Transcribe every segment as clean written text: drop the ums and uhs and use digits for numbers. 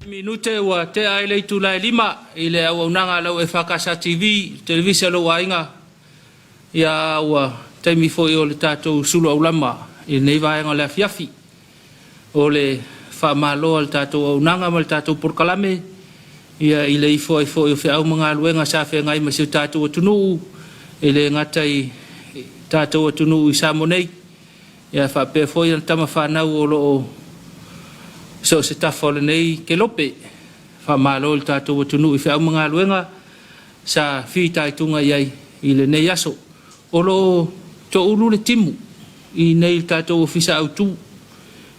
Minute wa te aile tula lima ile au nanga lau EFKS TV televisi lo wainga ya wa taimi foi o le tatou Suluaulama i nei vaenga le Afiafi o le whamalo al tatou au nanga mal tatou porkalame ia ile i foi o whiau mga luenga sa whengai ma siu tatou atunu ile ngatai tatou atunu i Samonei ia whapea foi an tama whanau o loo so se tafole nei ke lope fa malo el tatou atunu i whiau mga luenga sa whitai tunga iai i le nei aso o lo to ulu le timu i nei tatou ofisa au tu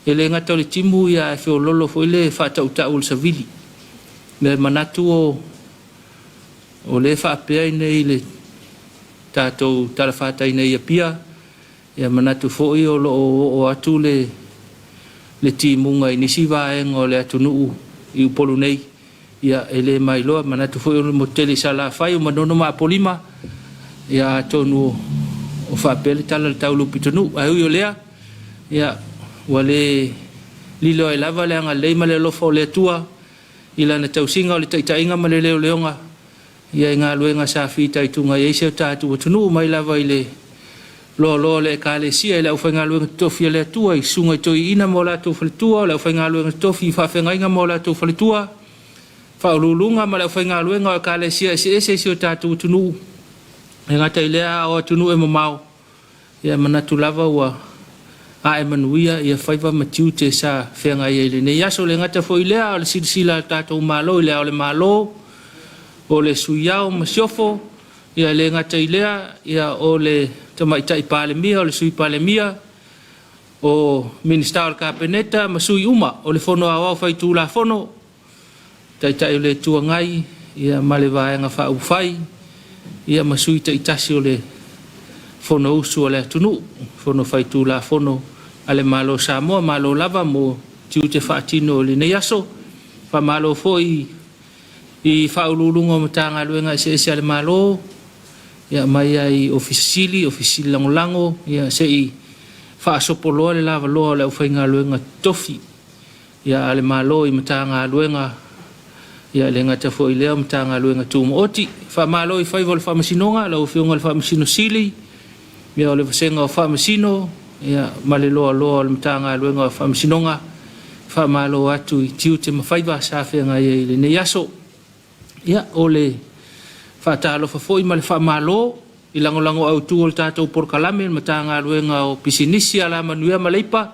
e le ngata le timu ia e whio lolo fo ile whatau tau le savili me manatu o le whapea nei le tatou talawhatai nei a pia ia manatu fo i o lo o atu le timunga i nisi vaenga o le atunu i upolu nei ia ele mai loa manatu foi o moteli sala fai o manono ma polima ia tonu o whapele tala le taulu pitonu ai o lea ia wale lilo e lava le anga leima le lofa o le tua ila na tausinga o le taitainga ma le leo leonga ia inga luenga sa fita i tunga ia iseo tatu o tunu mai lava i le lo le kale sia le ufainga luenga tofi le tua i sunga i toi ina mo la tofi le tua le ufainga luenga tofi whawhenga inga mo la tofi le tua whaululunga ma le ufainga luenga o kale sia se iseo tatu o tunu e ngata i lea o tunu e mamau ia manatu lava ua a e manuia ia whaiva matiu te sa whenga i le nei aso le ngata fo i lea o le silisila tatou malo i lea o le malo o le suiao masiofo ia le ngata i lea ia o le tamaitai palemia o le sui palemia o minista o le kapeneta ma sui uma o le fono awao whaitu la fono taitai o le tuangai ia male vaenga whau whai ia ma sui taitasi o le fono usu o le atunu fono whaitu la fono ale malo Samoa malo lava mo tiu te whaatino o le nei aso wha malo fo i whaululunga o matanga luenga i se ale malo ia mai ai ofisili langolango ia se i whaasopoloa le lava loa le uwhainga luenga tofi ia ale malo i matanga luenga ia le ngata fo i lea matanga luenga tumo oti wha malo i whaiva le whamasinonga la uwhionga le whamasino sili ia o le vasenga o whamasino ia male loa le matanga luenga o whamasinonga wha malo atu i tiu te mawhaiva sa whenga i le nei aso ia o le whaatalo whafoi ma le whamalo i langolango au tu o le tātou porkalame matanga luenga o pisinisi ala manuia maleipa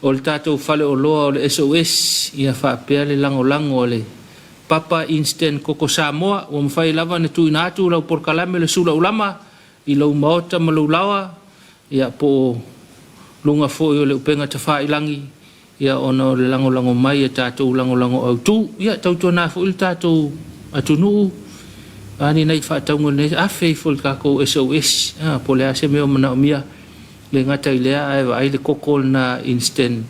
o le tātou whale o loa o le SOS ia whapea le langolango o le Papa Instant Koko Samoa o mwhai lava na tu ina atu lau porkalame le Suluaulama i lau maota ma lau lawa ia po lunga foi o le upenga tawha ilangi ia ono le langolango mai e tātou langolango au tu ia tautua na fo il tātou atunu ani nei whaataunga nei a faithful kako SOS po lea se meo mana o mia le ngata i lea ai le koko na instant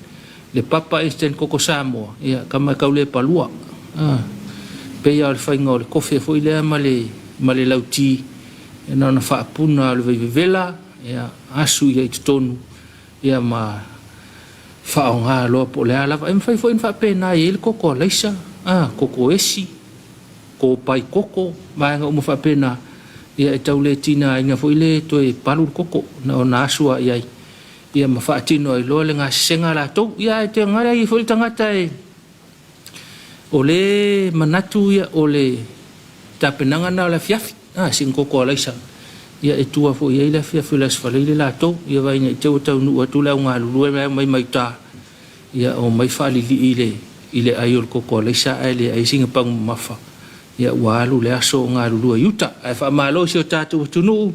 le Papa Instant Koko Samoa ia kama kau le palua peia o le whainga o le kofi fo i lea ma le lauti e nana whaapuna o le veivevela ia asu ia i tutonu ia ma whaonga loa po lea lava e mwhai fo in whaapena i le koko leisa koko esi ko pai koko maanga umu whapena ia e tau le tina inga fo ile to e palu koko na o nasua iai ia ma whaatino i loa le ngā senga la tau ia e te ngara i fo il tangata e o le manatu ia o le tapenanga na o le Afiafi sing koko alaisa ia e tua fo ia i le Afiafi la sfaleile la tau ia vaina i tau tau nua tu leo ngā lulue mai ta ia o mai whalili i le aiol koko alaisa ai le ai singa pangu mafa ia walu le aso ngā lulua yuta ai whamalo si o tātou tunu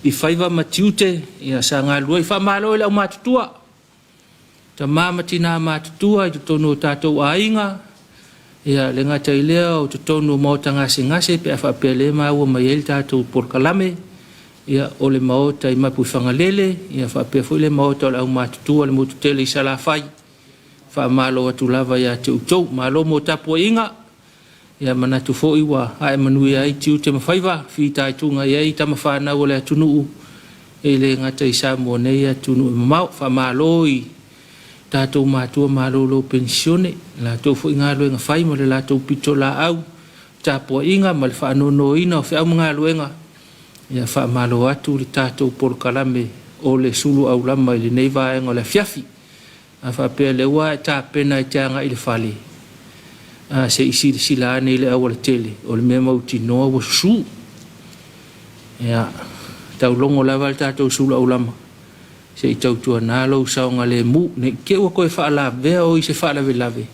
i whaiva matiute ia sa ngā lulua i whamalo i lau mātutua ta māmatina mātutua i tutonu o tātou ainga ia le ngata i lea o tutonu maota ngase pe a whapele maua mai el tātou porkalame ia o le maota i mapu whangalele ia whapea fo i le maota o lau mātutua le motutele i salawhai whamalo atu lava ia te utou malo mo Tapuaiga ia manatu fo iwa ai manui ai tiu te mawhaiva whitai tunga iai tama whanau o le atunuu e le ngata i Samoa nei atunuu mamau whamalo i tātou mātua mālolo pensione, la tau fo ngā luenga whai mo le la tau pito la au, Tapuaiga ma le whaanonoina o whiau mga luenga, ia wha malo atu le tātou polokalame o le Suluaulama i le nei vaenga o le Afiafi, a wha pēr le ua e tāpena i teanga i le whale, se isi le sila ane i le awa le tele, o le mea mauti noa wa susu, ia tau longo lava le tātou Suluaulama, se i tau tua nālo saonga le mu, ne ke ua koe wha ala vea o i se wha lave lave,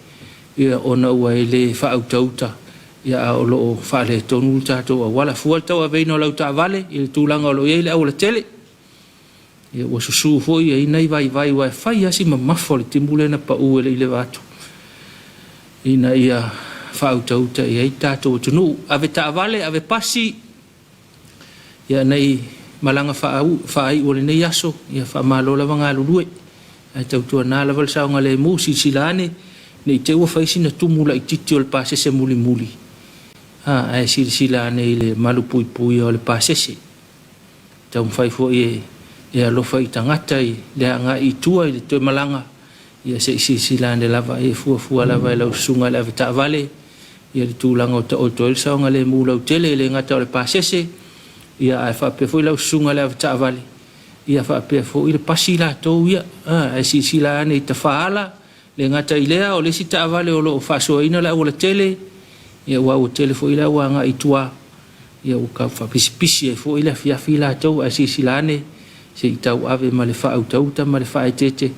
ia ona ua e le wha au tauta, ia o loo wha le tonu tātou a wala fual tau a veino lau tā vale, i le tūlanga o lo i le awa le tele, ia ua susu foi e inai vai vai wai whai asi ma mafo le timbule na pa ue le i le watu, ina ia wha au tauta ia i tātou o tunu, ave tā vale, ave pasi, ia nei malanga whaai o le nei aso, ia wha malola wanga lulue, ai tau tua nāla wal saonga le mu si silane, nei te ua whaisi na tumula i titi o le pāsese muli muli, ai si silane i le malu pui pui o le pāsese, tau mwhai fo e alofa i tangata i le anga i tua i le toi malanga, ia se si silane lava e fua lava e lau sunga le ave ta vale, ia le tūlanga o ta o toi saonga le mu lau tele le ngata o le pāsese, ia ai whape fo i lau sunga le ave ta vale, ia whape fo i le pasi la tau ia, ai si silane i ta whaala, le ngata i lea o le si ta vale o lo whasoa ina la o le tele, ia ua o tele fo i la ua nga i tua, ia uka whapisi e fo i la Afiafi la tau ai si silane, se i tau ave ma le wha au tauta ma le wha e tete,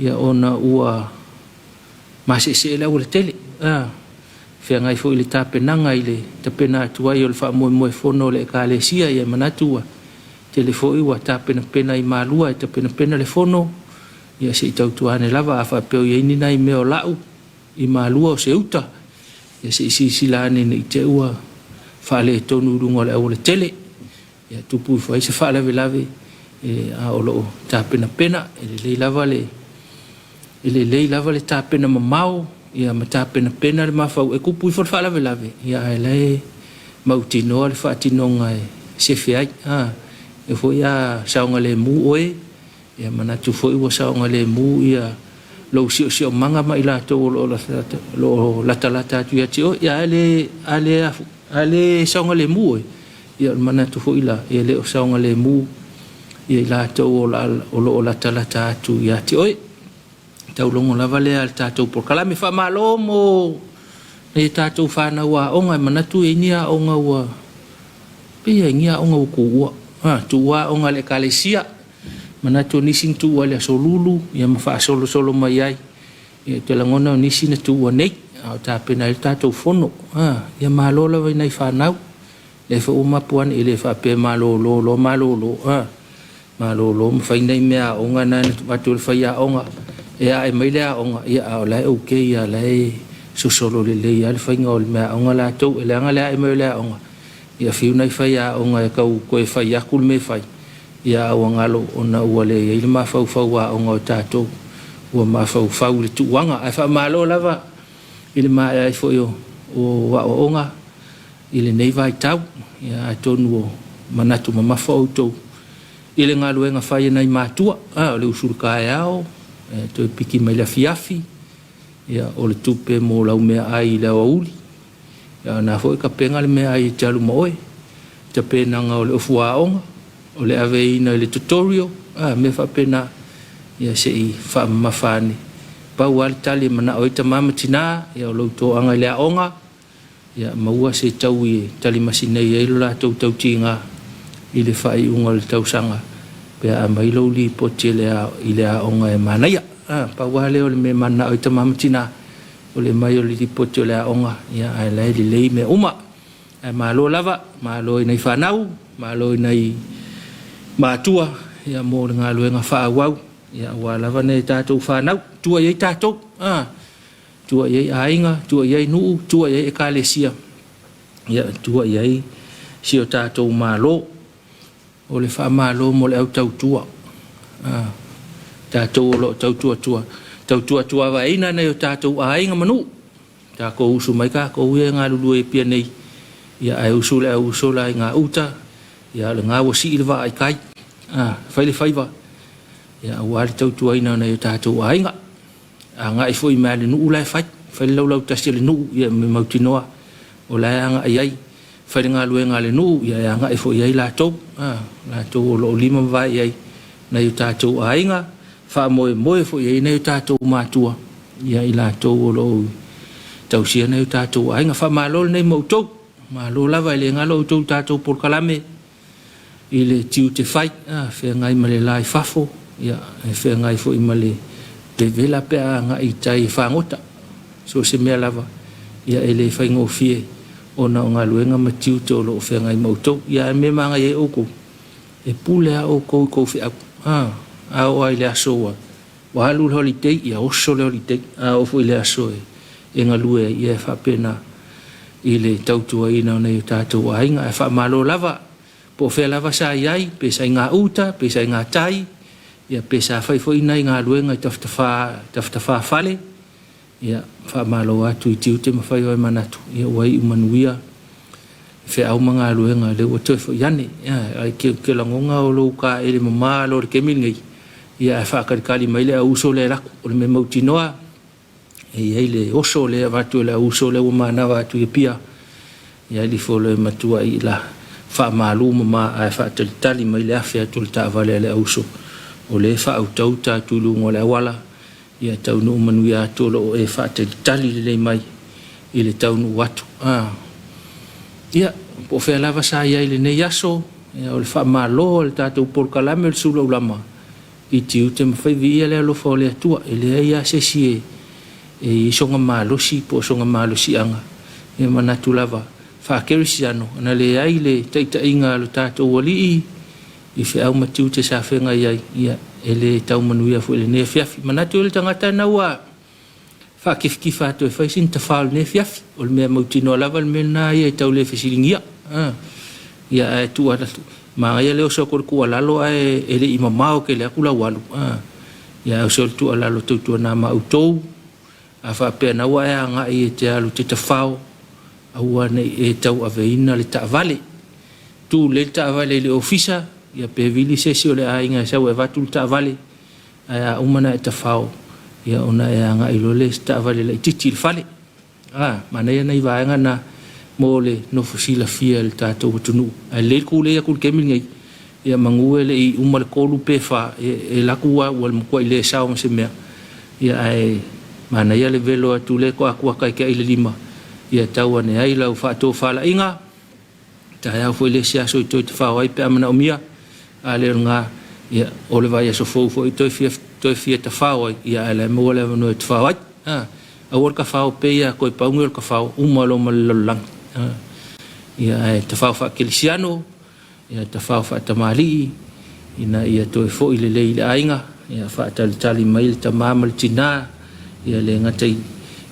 ia ona ua mase se la o le tele, whea ngai fo i le tāpenanga i le tāpena atuai o le wha moe fono le ka le sia ia manatua, tele fo i ua tāpena i malua e tāpena le fono, ia se i tau tuane lava a whapeo i nina i meo lau i malua o se uta, ia se i silane i te ua whale e tonu urunga le au le tele, ia tupu i whai se whale lave a o loo tāpena e le lei lava le tāpena mamau, ia ma tāpena le mawhau e kupu i whale lave, ia e lei mautinoa le whaatinonga e se whiai, e fo ia saonga le mu oe, ia manatu fo iwa saonga le mu ia lo sio manga ma ila to lo lata atu ia tio ia ale saonga le mu ia manatu fo ila ia le saonga le mu ia ila to o lo lata atu ia tio tau longo lava le al tatou por kala me fa malomo e tatou fa na wa onga manatu e nia onga wa pe nia onga ku wa tu wa onga le kalesia manatu nisin tu wale solulu ia mafa solo mai ai ia te langona nisi na tu nei au tapena il tatou fono ia malola vai nei fanau le fa uma puan ile fa pe malolo fai nei mea onga na watu fa ia onga ia ai mai le onga ia au lai oke ia lai susolo le ia fa ngol mea onga la tu ile anga le ai mai le onga ia fiu nei fa ia onga ka ko fa ia kul me fai ia wangalo ona wale ile ma fau wa onga tato wa ma fau le tuanga ai fa malo lava ile ma ai fo yo o wa onga ile nei vai tau ia tonu manatu ma fau to ile ngalo nga fa nei matua le usul ka yao to piki mai la Afiafi ia o le tupe mo la me ai la uli ia na fo ka penga le me ai talu moe te pena nga o le fua onga o le ave ina le tutorial me fa pena ia se i fa mafani pa wal tali mana o ita mama tina ia lo to anga le onga ia maua se tau i tali masina ia la tau tinga i le fa i unga le tau sanga pe a mai lo li potele i le onga e mana ia pa wale o le me mana o ita mama tina o le mai o li potele onga ia ai le me uma malo lava malo i nei fanau malo i nei matua ia mo nga luenga fa wau ia wala vane tatou fa nau tua ye tatou tua ye ainga tua ye nu tua ye ekalesia ia tua ye sio tatou malo o le fa malo mo le au tau tua tatou lo tau tua va ina nei tatou ainga manu ta ko usu mai ka ko ye nga lulu e pia nei ia ai usu la nga uta ia le nga wasi ilva ai kai fai va ia wali tau tuaina na tatou ainga anga I foi mai le nu lai fai fai lau tasi le nu ia me mautinoa o lai anga ai fai ngā luenga le nu ia anga I foi ai la tau o lo lima vai ai na yu tātou ainga wha moe foi ai na yu tātou mātua ia I la tau o lo tau sia na yu tātou ainga wha mālol nei mautou mālol lava le ngā lo tau tātou por kalame I le tiu te whai whea ngai ma le lai whafo ia whea ngai foi ma le vela pea nga I tai whangota so se mea lava ia ele whai ngō fie o na o ngā luenga ma tiu te o lo whea ngai mautou ia me manga e oko e pule a o kou whi a o ai le aso wa halu le holiday ia oso le holiday a o fui le aso e ngā lue ia e whapena I le tautua ina o nei tātou ainga e whamalo lava po whea lava sa iai pesa I ngā uta pesa I ngā tai ia pesa whaifo ina I ngā luenga I tawhitawha whale ia whamalo atu I tiu te mawhai oi manatu ia wai umanuia whea au mga luenga le ua toi fo iane ai ke langonga o lo ka ele mama lo ke milngi ia e whakarikali mai le uso le laku o le me mautinoa e le oso le watu le uso le umana watu I pia ia li fo le matua I la whamalu mama ai whatelitali mai le awhia tu le tāwale le uso o le whautau tātulu ngō le awala ia taunu umanuia atolo e whatelitali le mai I le taunu watu ia po whea lava sa iai le nei aso ia o le whamalo le tātou porkalame le Suluaulama I tiu te mawhaivi ia le alofa o le atua e le ia sesi e songa malosi po songa malosi anga ia manatu lava whakerisi ano ana le ai le teita inga lo tātou wali I whea au matiu te sa whenga iai ia e le tau manuia fu le ne Afiafi manatu le tangata na ua whakifikifa atu e whaisin ta whao le ne Afiafi o le mea mautino lava le mea na ia e tau le whesiringia ia e tu atatu ma ia leo so ko ku lalo e le imamao ke le akula walu ia so tu lalo tu na ma utou a fa pe na wa nga I te alu te tafao au ne e tau aveina le tavale tu le tavale le ofisa ia pe vili se si le ainga sa we va tu tavale a umana e tafao ia ona e nga I lo le tavale le titi fale mana ia nei va nga na mole no fosila fia le tātou tunu a le kule ia kul kemil ngai ia mangue le I umal kolu pefa e lakua wal mkua I le sao se mea ia ai mana ia le velo atu le ko aku kai ke ile lima ia taua ne ai lau fato fala inga ta ia foi le sia so I toi te fa ai pe amana omia a le nga ia o le vai so fo I toi fia te fa ai ia le mo le no te fa ai a wor ka fa pe ia ko pa ngol ka fa umalo mal ia te fa kilisiano ia te fa tamali ina ia toi fo ile le ainga ia fa tali mai te mamal tina ia le ngatai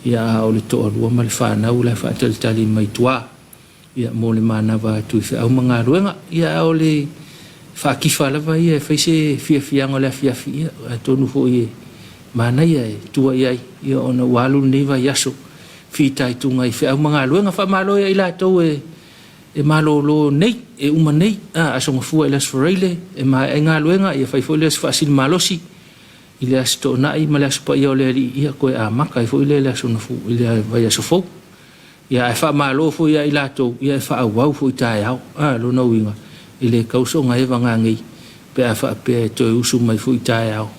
ia o le to rua mal fa na ula fa tali mai tua ia mo le mana va tu fa au manga ruenga ia o le fa kifa lava ia fa se fia ngole Afiafi ia tonu fo ia mana ia tua ia ona walu nei va yaso fitai tunga I fa manga luenga fa malo ia ila to e malo lo nei e uma nei a songa fu ila sforele e ma nga luenga ia fa fo le fa sil malosi ila sto na I mala spa ia le ia ko a maka fo ile la songa fu ila va ya sofo ia fa malo fu ia ila to ia fa wa fu tai au lo no winga ile kauso nga e vanga ngi pe fa pe to usu mai fu tai au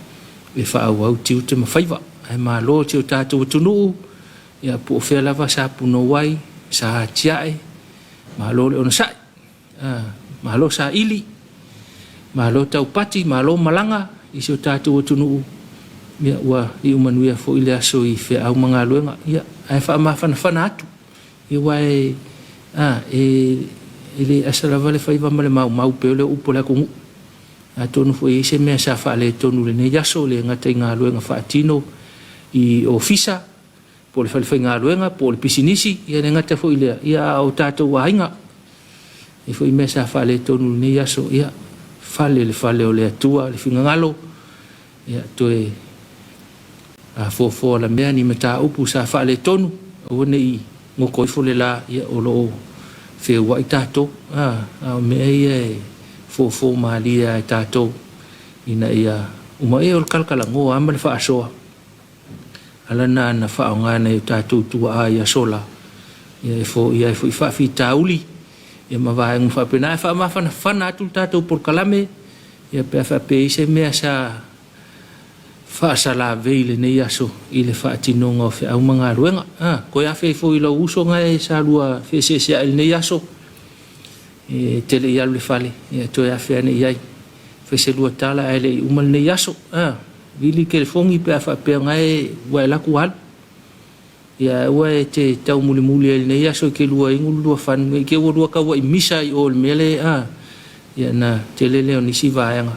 e fa wa tiu te mafaiva ai malo tiu tatu tunu ia po fe lava sa puno wai sa tiae malo le ona sai malo sa ili malo tau pati malo malanga iso tatu tunu ia wa I umanuia fo ile aso I fe au manga luenga ia ai fa ma fana atu I wai ile asala vale fa iva male mau pe le upo la ku atonu fo I se me sa fa le tonu le ne yaso le ngata nga luenga fa tino I ofisa po le whaliwhainga aluenga, po le pisinisi, ia ne ngata fo ilea, ia o tātou wahinga. E fo I mesa whale tonu ni aso, ia whale le whale o le atua, le whingangalo, ia toe a fo la mea ni mata upu sa whale tonu, o ne I ngoko I fo le la, ia o lo whewai tātou, a mea ia fo maalia I tātou, ina ia, uma e o le kalkala ngō, ama le wha asoa. alana na whaonga na i tātou tua a ia sola. Ia e fo i whaafi tauli. Ia mawai ngu whapena e whaamawhana whana atu tātou porkalame. Ia pia whape i se mea sa whaasala veile nei aso i le whaatinonga o whi au mga ruenga. Koe a whai fo i lau usonga e sa lua whi se il nei aso. Tele i alu le whale. Ia toi a whi ane iai. Whi se lua tala e le i umal nei aso. Vili ke le fongi pe a whapea ngai wai laku halu. Ia ua e te tau muli muli e nei aso ke lua ingu lua whanu. Ke ua lua kaua i misa i o le mele. Ia na te leo nisi vaenga.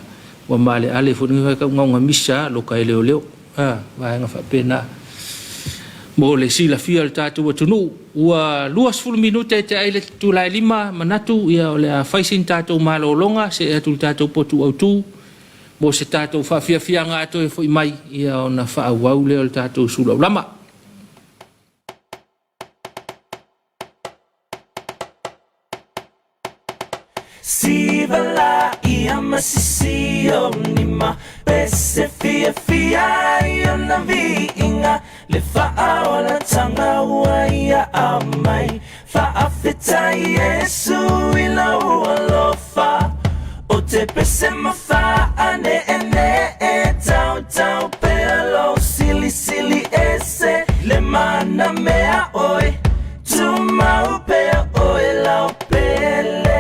Wa male ale fo ni ka ngonga misa lo ka leo leo. Vaenga whapena. Mo le sila fia le tātou atunu. Ua luas fulu minute te aile tulai 5 manatu. Ia o le a whaisin tātou malolonga. Se atu tātou potu au tū. Mo se tātou whawhiawhia ngā ato e fo i mai. Ia o na whaawau leo le tātou Suluaulama. Sivala ia masisio ni ma pese fia ia na viinga le faaola tanga ia amai faafeta Yesu ila ualofa o te pese mafa ane tau pelo sili ese le mana mea oi tu mau pe oi lau pele.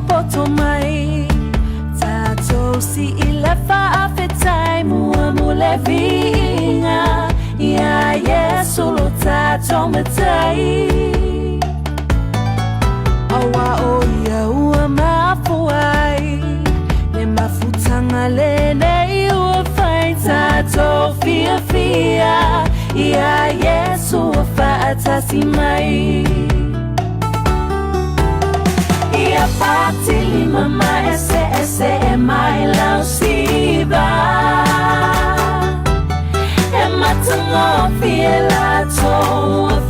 Poto mai tato si ilefa afetai mua mule vinga ya Yesu lo tato metai awa o ya ua mafuai le mafutanga le nei ua fai tato fia ya Yesu wa faatasi mai Ia patili mama ese mai lau siba E matungo fiela to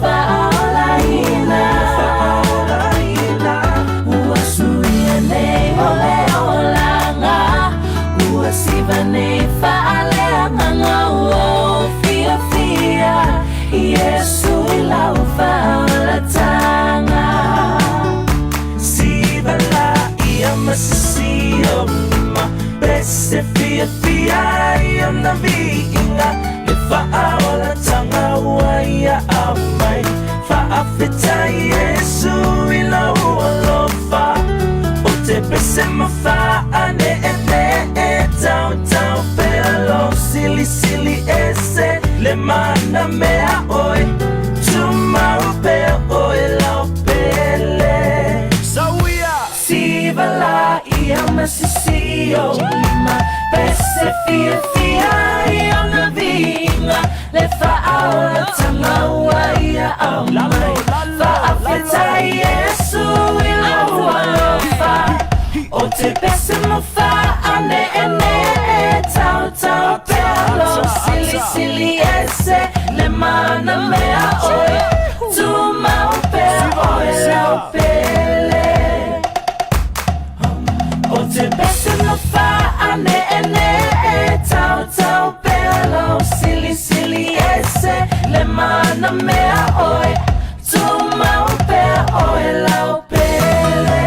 fa'alaina Ua suia nei ole olanga Ua siva nei fa'aleanga Ua fia Yesu ilau fa'alatanga Masisio ma pese fia ia na viinga le faaola tanga ia amai faafeta Yesu ila ualofa o te pese mafa ane tau pelo sili ese le mana mea oi tu mau pe oi lau pele Sivala ia masisio lima pese fia ia na vinga le faaola tanga ia amai faafeta Yesu ila ualofa o te pese mafa ane tau pelo sili ese le mana mea oi tu mau pe oi lau pele O te bese no fa ane tau pelo sili ese le mana mea oi tu mau pe oi lau pele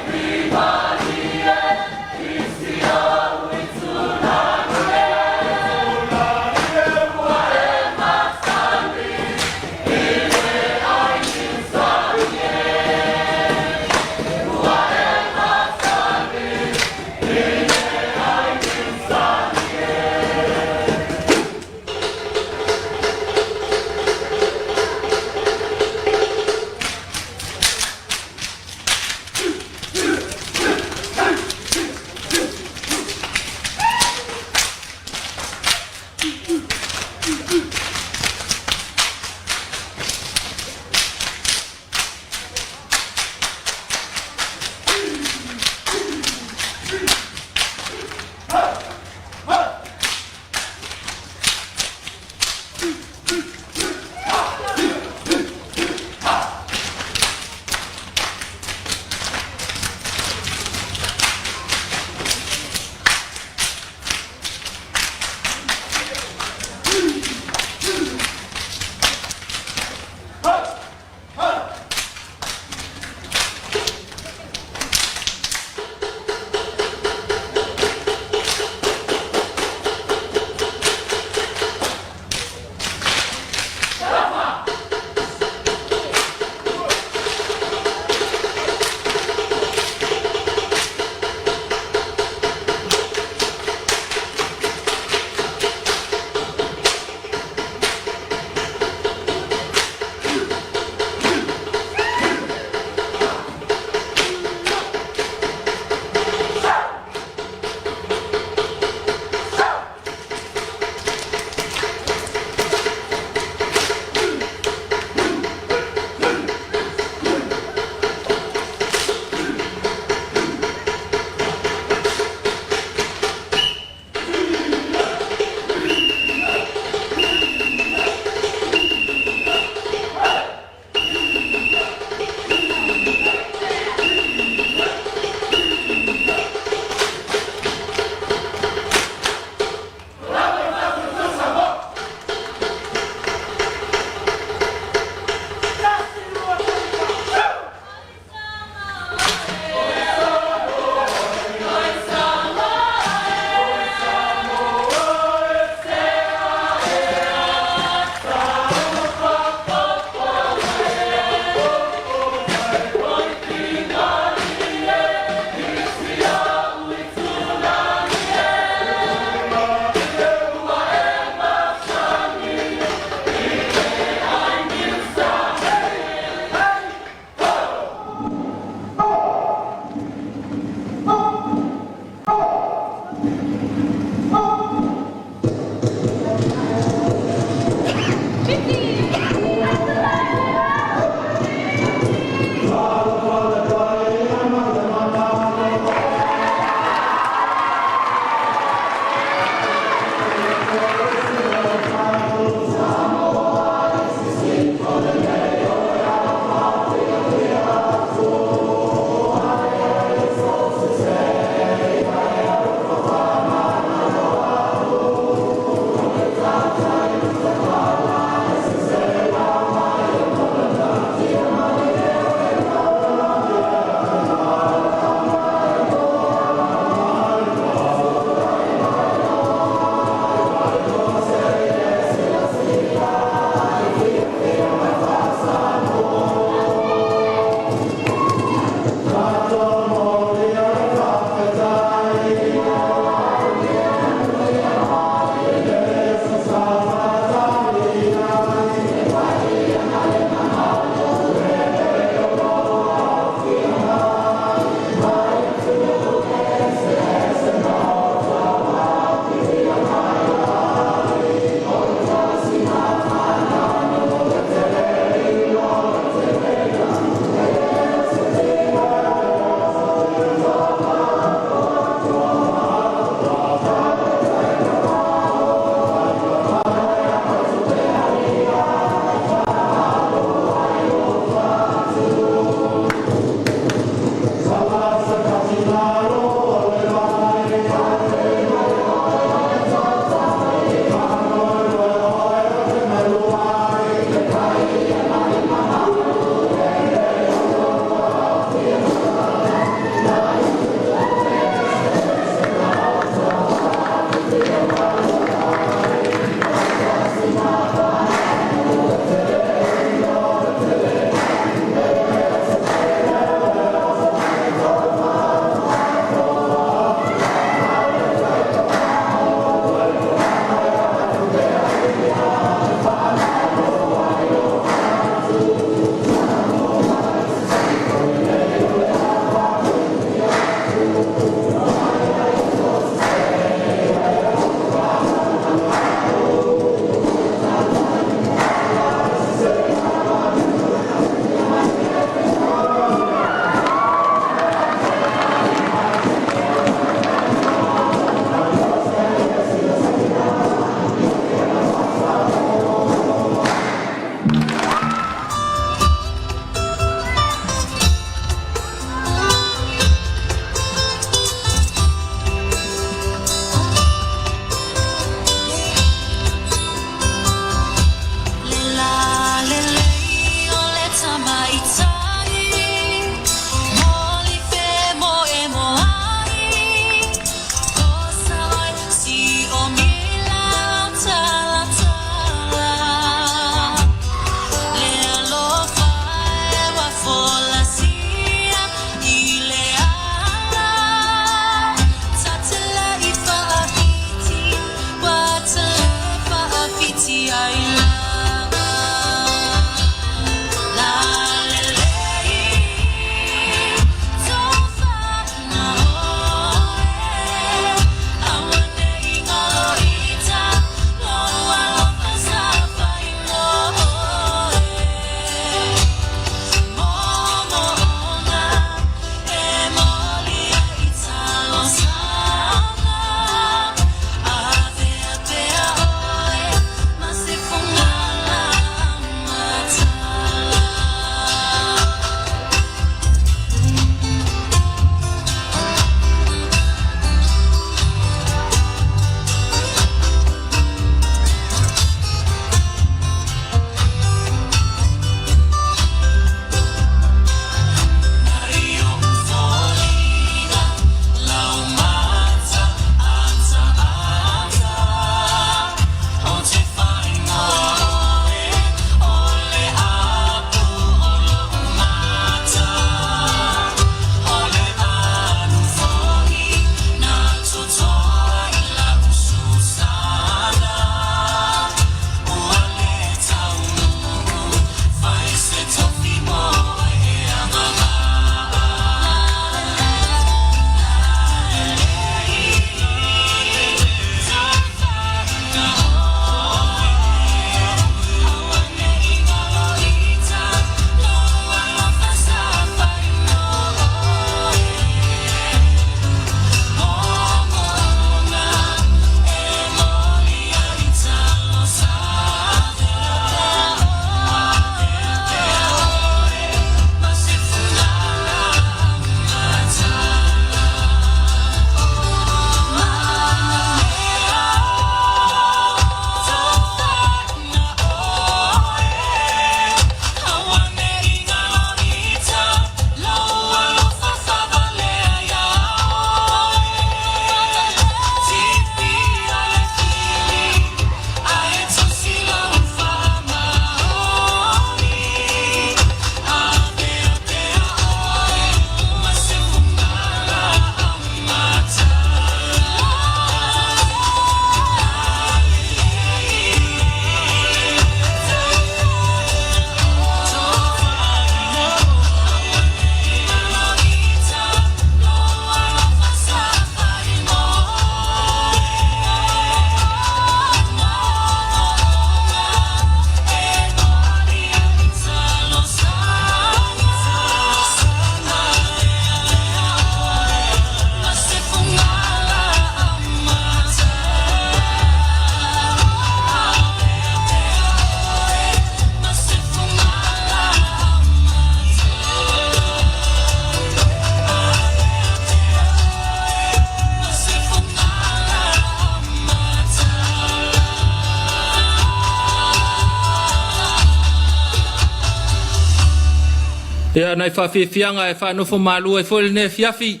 Ia nai whawhiwhianga e whanofo malu e whole ne Afiafi.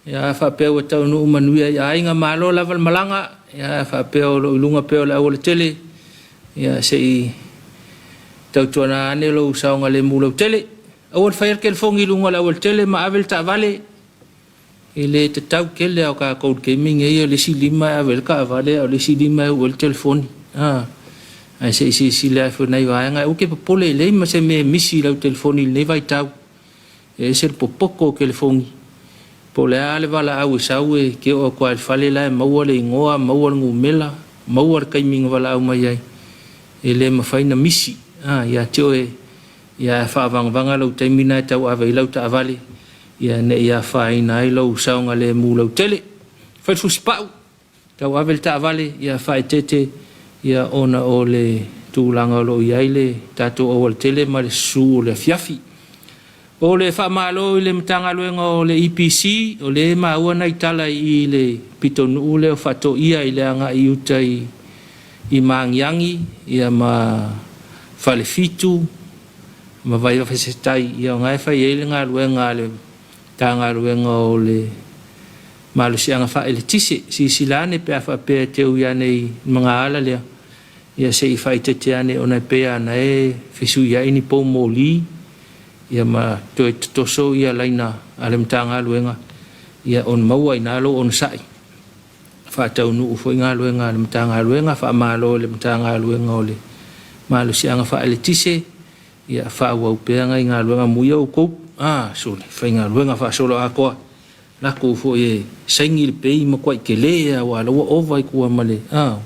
Ia whapeo e taunu umanuia ia ainga malo laval malanga. Ia whapeo ilunga peo la awale tele. Ia se I tautuana ane lo saonga le mulau tele. Awal whair ke fongi ilunga la awale tele ma avel ta vale. Ile te tau kele au ka code gaming e le si lima avel ka vale au le si lima awale telefoni. Ai se le fo nai waanga o ke popole le ma se me misi lau telefoni le vai tau e se popoko ke telefoni pole ale vala au sau e ke o kwa fale la mau le ngoa mau ngumela mau kai minga vala au mai ai e le ma faina misi ya tio e ya fa vanga lau taimina tau ave lau ta vale ya ne ya faina ai lau saunga le mu lau tele fa fu spau tau ave ta vale ya fa tete ia ona o le tūlanga lo iaile tato o le tele ma le su o le Afiafi. O le whamalo I le mtanga luenga o le EPC, o le maua nei tala I le pitonu le o whato ia I le anga I uta I maangiangi, ia ma whale fitu, ma vai whasetai, ia o ngai whai eile ngā luenga le tanga luenga o le malu si anga wha ele tise, si silane pe a whapea te uia nei mga ala lea. Ia se I whai te ane o nei pea na e whisu ia ini pō mōli, ia ma toi toso ia laina ale mtanga luenga, ia on maua I nalo on sai. Whātau nu ufo I ngā luenga ale mtanga luenga, wha malo le mtanga luenga o le malu si anga wha ele tise, ia wha wau pea ngai ngā luenga muia o kou, sole, whai ngā luenga wha solo a koa. Lako ufo e saingi le pei ma kwai ke lea wa lawa ovai kua male,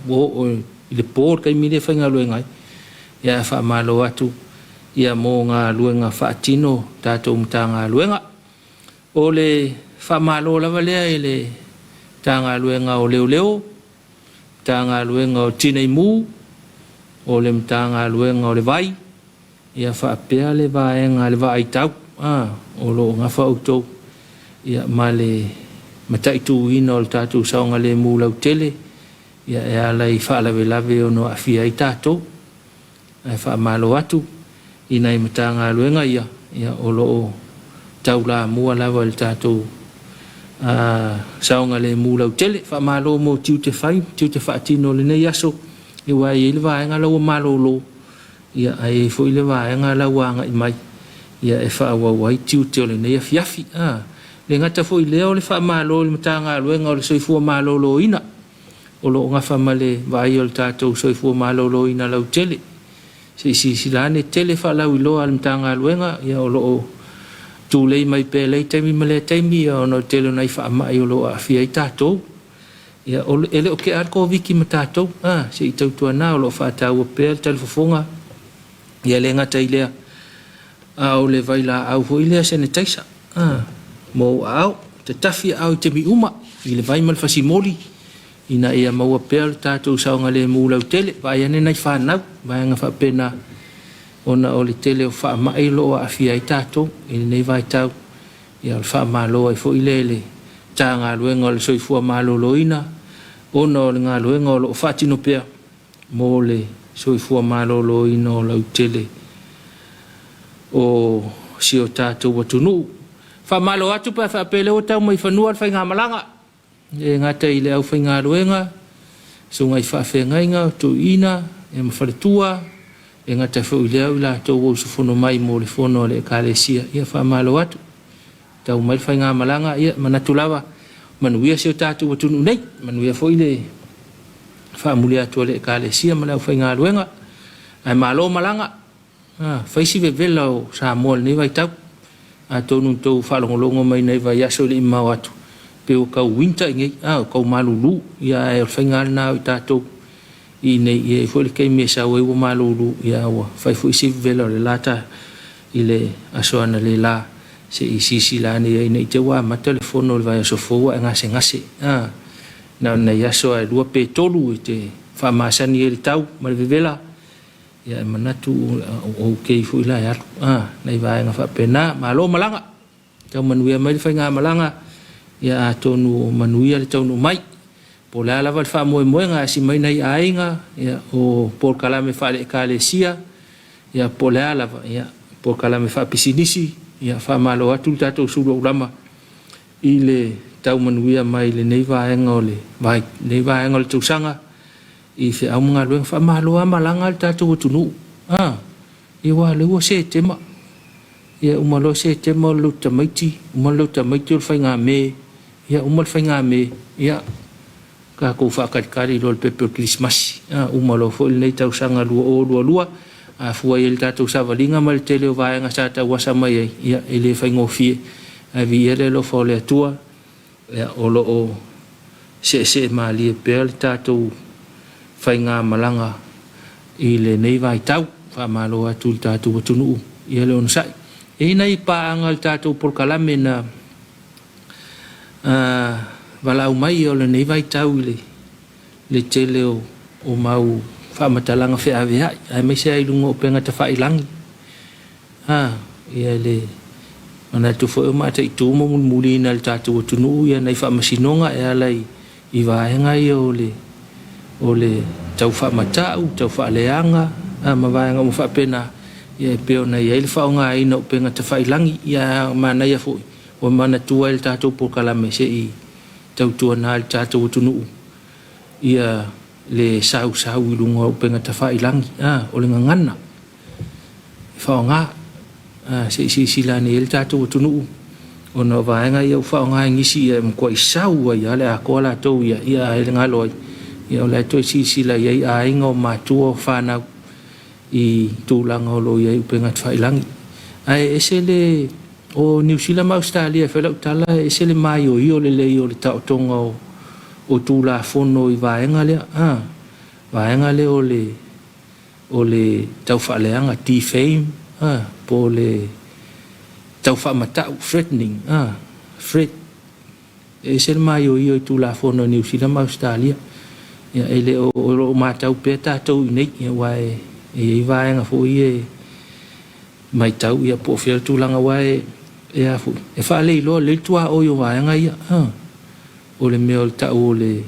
wo I le pōr kai mire whainga luenga ia wha malo atu ia mō ngā luenga wha tino tātou mta ngā luenga o le wha malo lava lea I le tā ngā luenga o leo leo tā ngā luenga o tinei mū o le mta ngā luenga o le vai ia wha pēa le vaenga le vai tau o lo ngā wha utou ia ma le mataitu ina o le tātou saonga le mū lau tele ia e alai whaalawe lawe o no awhia I tātou e wha malo atu I nei mata ngā luenga ia o loo tau la mua lawa le tātou saonga le mūlau tele wha malo mo tiu te whaatino le nei aso I wai I le vaenga lau malo lo ia e fo I le vaenga lau anga I mai ia e wha awawai tiu te o le nei Afiafi le ngata fo I leo le wha malo le mata ngā luenga o le soifua malo lo ina o lo nga famale vai o tātou soifua malolo ina lau tele se silane tele fa lau ilo al mtanga luenga ia o lo tūlei mai pēlei taimi male taimi ia o no tele nai wha mai o lo awhia I tātou ia o ele o ke arko viki ma tātou se I tautua nā o lo whātau o pēl telefofonga ia le ngata I lea o le vai la au ho I lea sene taisa mo au te tafi au te mi uma I le vai mal fasimoli ina ia maua pēl tātou saonga le mūlau tele, vai ane nei whanau, vai anga whapena ona o le tele o wha mai loa awhia I tātou, ina nei vai tau, ia o wha māloa I fo I lele, tā ngā luenga o le soifua mālolo ina, ona o le ngā luenga o lo whatino pēr, mō le soifua mālolo ina o lau tele, o si o tātou watunu. Wha mālo atu pēr whapele o tau mai whanua al whai ngā malanga, e ngata I le au whai ngā ruenga, so ngai whawhia ngainga, tō ina, e mawharetua, e ngata whau I le au la tō wau sufono mai mō le whono le kālesia, ia whamalo atu. Tau mai whai ngā malanga, ia manatu lawa, manuia seo tātou watunu nei, manuia fo I le whamuli atu le kālesia, ma le au whai ngā ruenga, ai malo malanga, whaisi vela o Samoa nei vai tau, a tōnu tō whalongolongo mai nei vai aso le imau atu. Peo kau winter ngai kau malulu ia e whainga na I tātou I nei e fwele kei me sa wei wa malulu ia wa whai fwoi si vela le lata I le asoana le la se I sisi la ne nei te wa ma telefono le vai aso fōua e ngase na nei aso e lua pe tolu I te whamasani e le tau ma le vela ia manatu o kei fwoi la e alu nei vai ngā whapena malo malanga tau manuia mai le whainga malanga ia tonu manuia le tonu mai po la lava fa mo nga si mai nei ainga ia o por kalame fa le kalesia ia po la lava ia po kalame whapisinisi ia whamalo atu tātou Suluaulama i le tau manuia mai le nei vaenga o le vai nei vaenga o le tausanga i whi au mga luenga whamalo a malanga le tātou atunu i wa le ua se tema ia umalo se tema o luta maiti umalo luta maiti o le whainga me ia umal whainga me ia ka kou whakatikari lo le pepe o Christmas umalo fo il nei tausanga lua a fua il tātou savalinga ma le tele o vaenga sa tau wasa mai ia ele whaingo fie a vi ele lo fo le atua ia o lo o se maali e pēr le tātou whainga malanga i le nei vai tau whamalo atu le tātou atunu ia le onasai e nei paanga le tātou porkalame na walau mai o le nei vai tau le tele o mau whamatalanga whiawea ai mai se ai lunga o penga ta whailangi ia le mana tu fo ma te tu mo muli na le tātou atunu ia nei whamasinonga e alai i vaenga i o le tau whamatau tau whaaleanga ma vaenga mo whapena ia peo na ia il whaonga ina o penga ta whailangi ia mana ia fo o mana tua il tātou pokalame se i tau tua na il tātou atunu ia le sau i lunga o penga ta whailangi o le ngangana whaonga se silani il tātou atunu o na vaenga ia whaonga ngisi ia mkua i sau ia le a koa la tau ia ele ngaloi ia o le toi sila ia i a inga o matua o whanau i tūlanga o lo ia i penga ta whailangi ai ese le o New Zealand ma Australia whelau tala ese le mai o i o le lei o le tautonga o tūla fono i vaenga le vaenga le o le tau whaaleanga defame po le tau whamatau threatening threat ese le mai o i tūla fono New Zealand ma Australia ia ele o matau pe tātou i nei ia wae i vaenga fo i mai tau ia po whia tūlanga wae e afu e whaale i loa le tua o i vaenga ia o le mea o le tau o le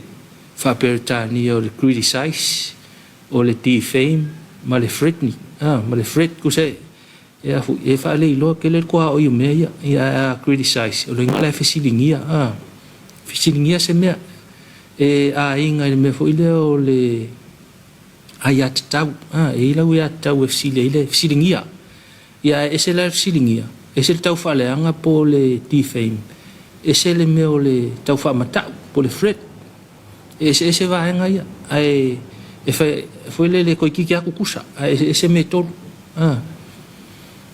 whaperitani o le criticize o le defame ma le threatening ma le threat ku se e afu e whaale i loa ke le kua o i mea ia criticize o le ngala e whisilingia se mea e a inga i me fo ile o le ai at tau e ila ui at tau e whisilingia ia e se la whisilingia e se le tau whaaleanga po le defame e se le mea o le tau whamatau po le threat e se vaenga ia e foi le koi kiki aku kusa e se me tolu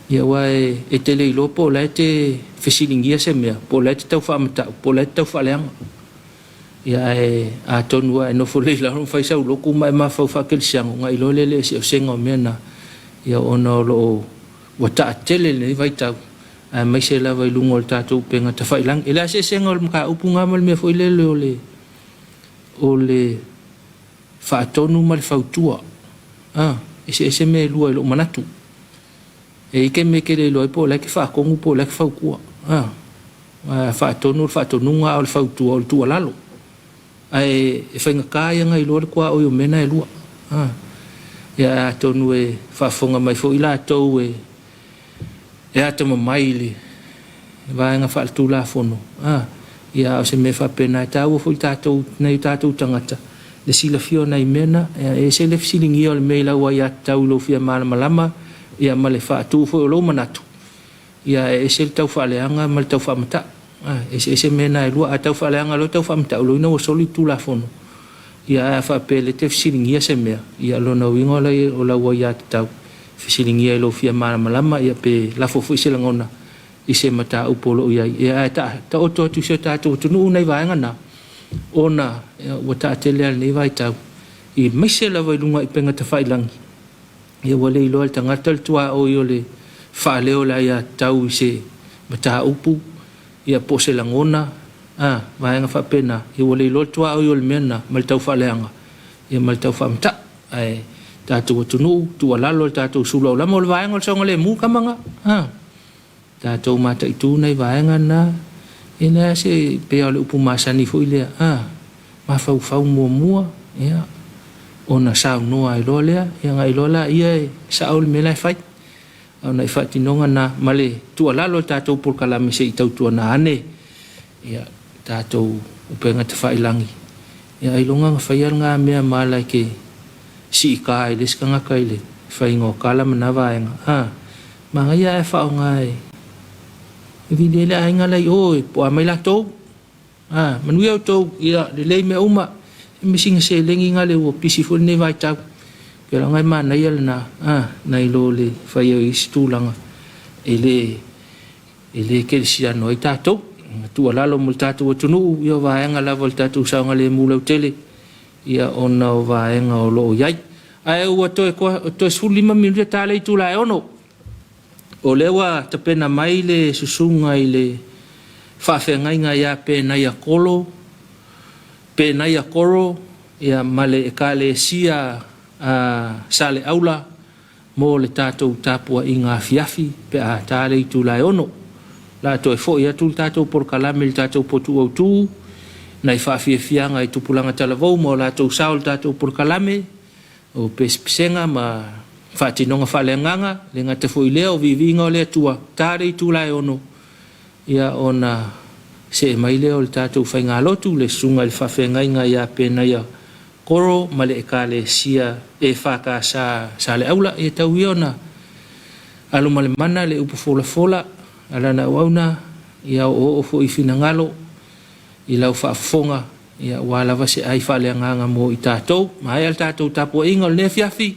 ia wae e te leilo po la te whisilingia se mea po la te tau whamatau po la te tau whaaleanga ia a tonua e nofo leila hon fai sau loku mai ma fau whakelisiango ngai lo lele se o senga o mea na ia ona o lo wata atele le vai tau mai se la vai lungo le tātou penga ta whailang e la se senga o mka upunga mal mea foi lele o le whaatonu ma le whautua e se me lua i lo manatu e ike me ke le loi po la ke whaakongu po la ke whaukua whaatonu nga o le whautua o le tua lalo ai e whainga kāia ngai loa le kua o i o mena e lua ia tonu e whaafonga mai fo i la tau e atama mai le vaenga whaaltu la fono ia o se me whapena e tau o fo i tātou nei tātou tangata le sila fio nei mena e se le fisilingi o le mei lau ai atau lo fia malama ia ma le whaatu fo o lo manatu ia e se le tau whaaleanga ma le tau whaamata e se mena e lua a tau whaaleanga lo tau whaamata lo ina o soli tu la fono ia whapele te fisilingi se mea ia lo na wingo o lau ai atau fisilingi e lo fia malama ia pe lafo fo i se langona i se mata upolo ia ia ta oto tu se ta tu nu nei vaenga na ona o ta tele nei vai tau i mai se la vai lunga i penga ta whailangi ia wale i loa tanga tal tua o i ole whaaleo la ia tau i se mata upu ia po se langona vaenga whapena i wale i loa tua o i ole mena mal tau whaaleanga ia mal tau whamta ai tātou atunu, tua lalo tātou Suluaulama o le vaenga o le songa le mu kamanga tātou mata i tū nei vaenga na ina se pea o le upu masani fo i lea ma fau mua ia ona sao noa i loa lea ia ngai loa la ia sa o le mela e fai Ona I whaatinonga na male tua lalo tātou pulkalame se I tautua na ane. Ia tātou upenga te whailangi. Ia ailonga ngā whaial ngā mea mālai ke si I kā I leska ngā kaile. Whaingo kala manawa enga. Mga ia e whao ngai. I vide le ainga lai oi, po a mai la tau. Manui au tau, ia le lei mea uma. I misinga se lengi ngā le ua pisi fuli ne vai tau. Kia la ngai maa nai ala na, nai lo le whai au isi tūlanga. E le ke le sia no I tātou. Tua lalo mo le tātou atunu, ia vaenga lava le tātou saunga le mūlau tele. Ia ona o vaenga o loo iai. Ai ua toe suli ma minuta tāle I tūla e ono. O lewa tapena mai le susunga I le whawhengai ngā ia pēnai a kolo, pēnai a koro, ia male e ka le sia sale aula, mo le tātou Tapuaiga Afiafi, pe a tāle I tūla e ono. La toi fo ia tu tātou porkalame le tātou potu au tū, nai whaafiafianga I tupulanga talavou, mo la tau saol tātou porkalame, o pespisenga ma whaatinonga whaleanganga, le ngā te fo I leo vivinga o le atua, tāre I tūla e ono, ia ona se mai leo le tātou whainga lotu, le sunga le whawhengai ngā ia pēnai a koro, ma le ka le sia e whaka sa le aula, e tau I ona, alo ma le mana le upu fola fola, ala na wauna, ia o fo I finangalo, I lau whaafonga, ia wala wase ai whaleanganga mo I tātou, ma ai al tātou Tapuaiga o le Afiafi,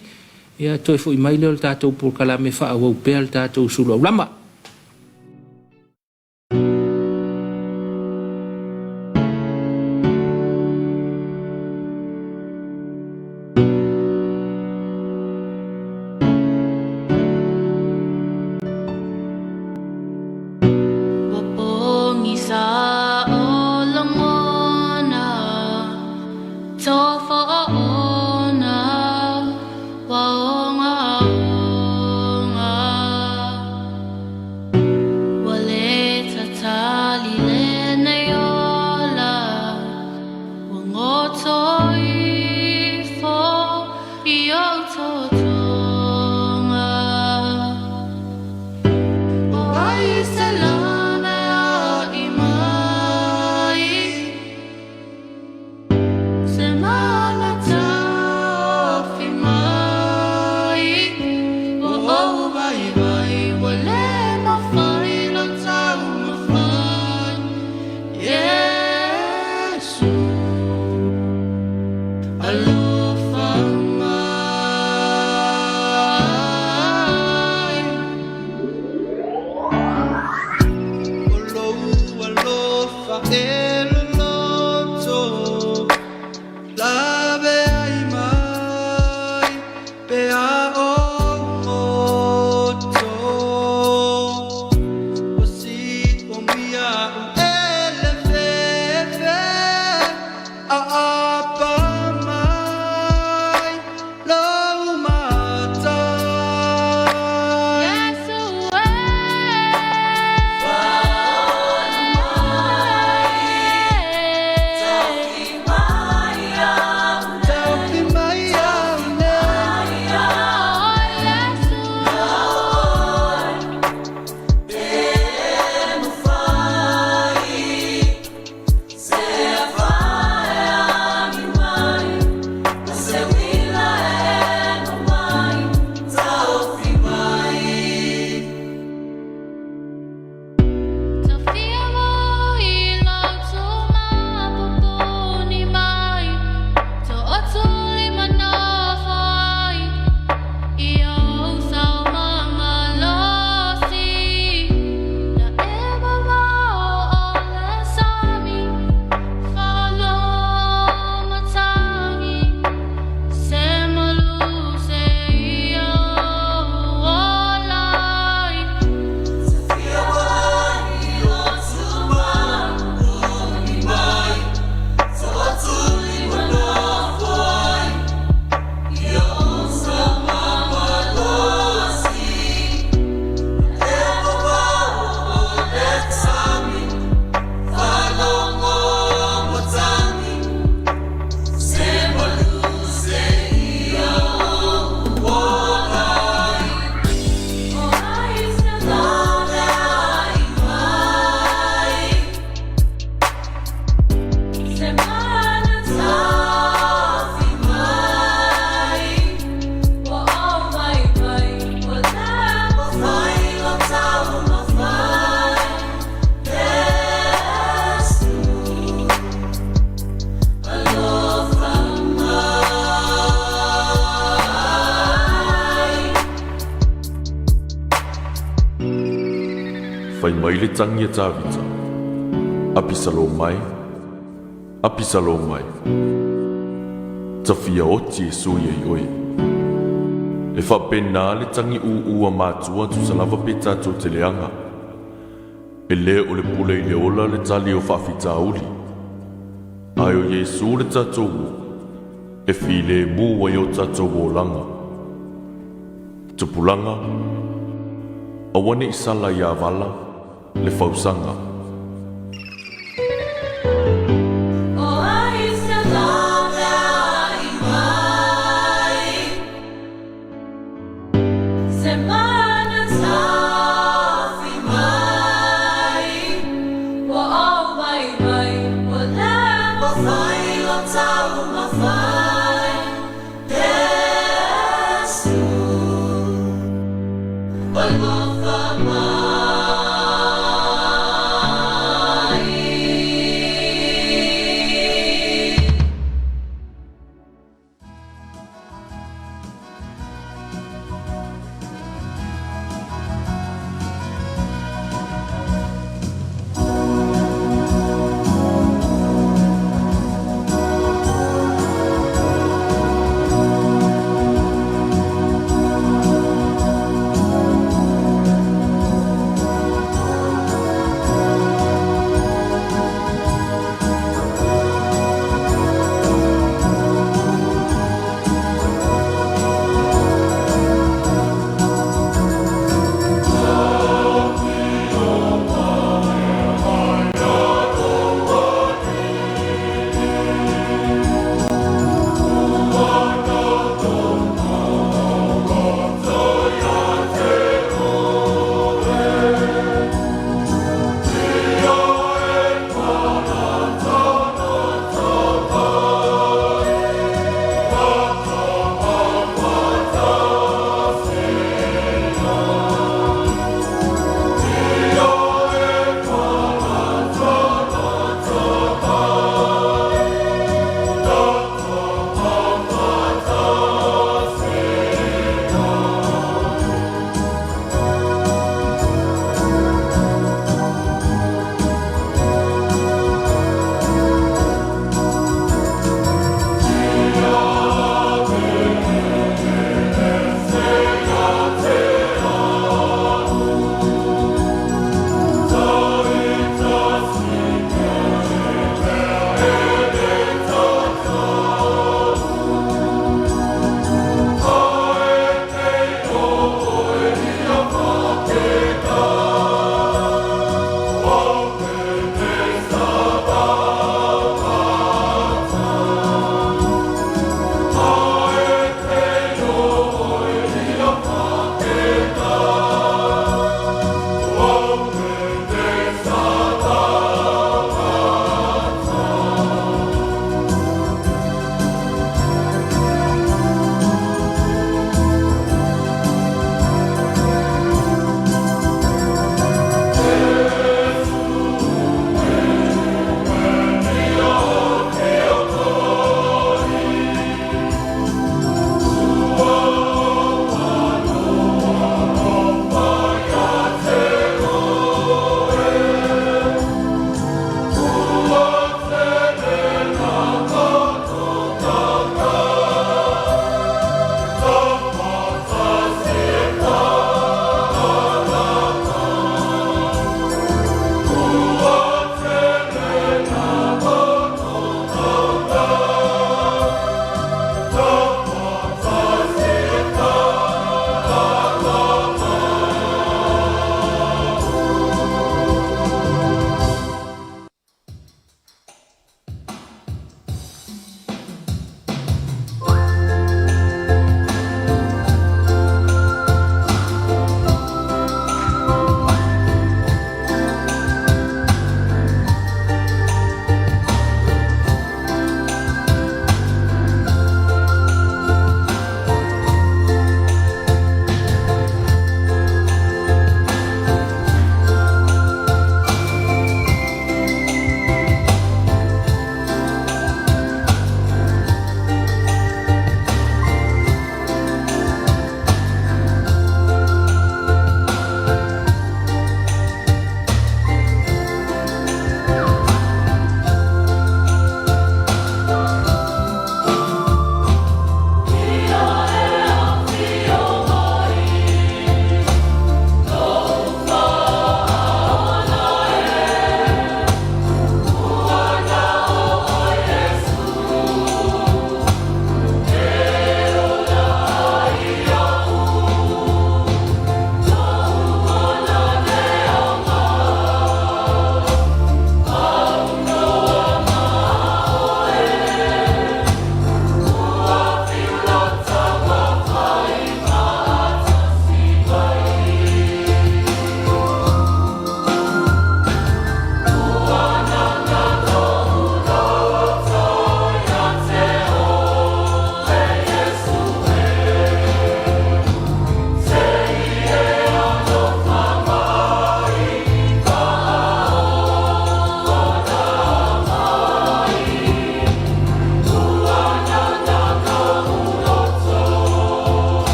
ia toi fo I mai leo le tātou pulkalame whaawau pēr le tātou Suluaulama. mai le tangi e tāwita. Apisalo mai. Apisalo mai. Tawhia oti e sui e oi. E whapena le tangi ua mātua tu sa lava pe tātou te leanga. E le o le pule i le ola le tali o whawhita uli. Ai o Yesu le tātou e while mua i o tātou o langa. Tupulanga, awane i sala i avala le whausanga.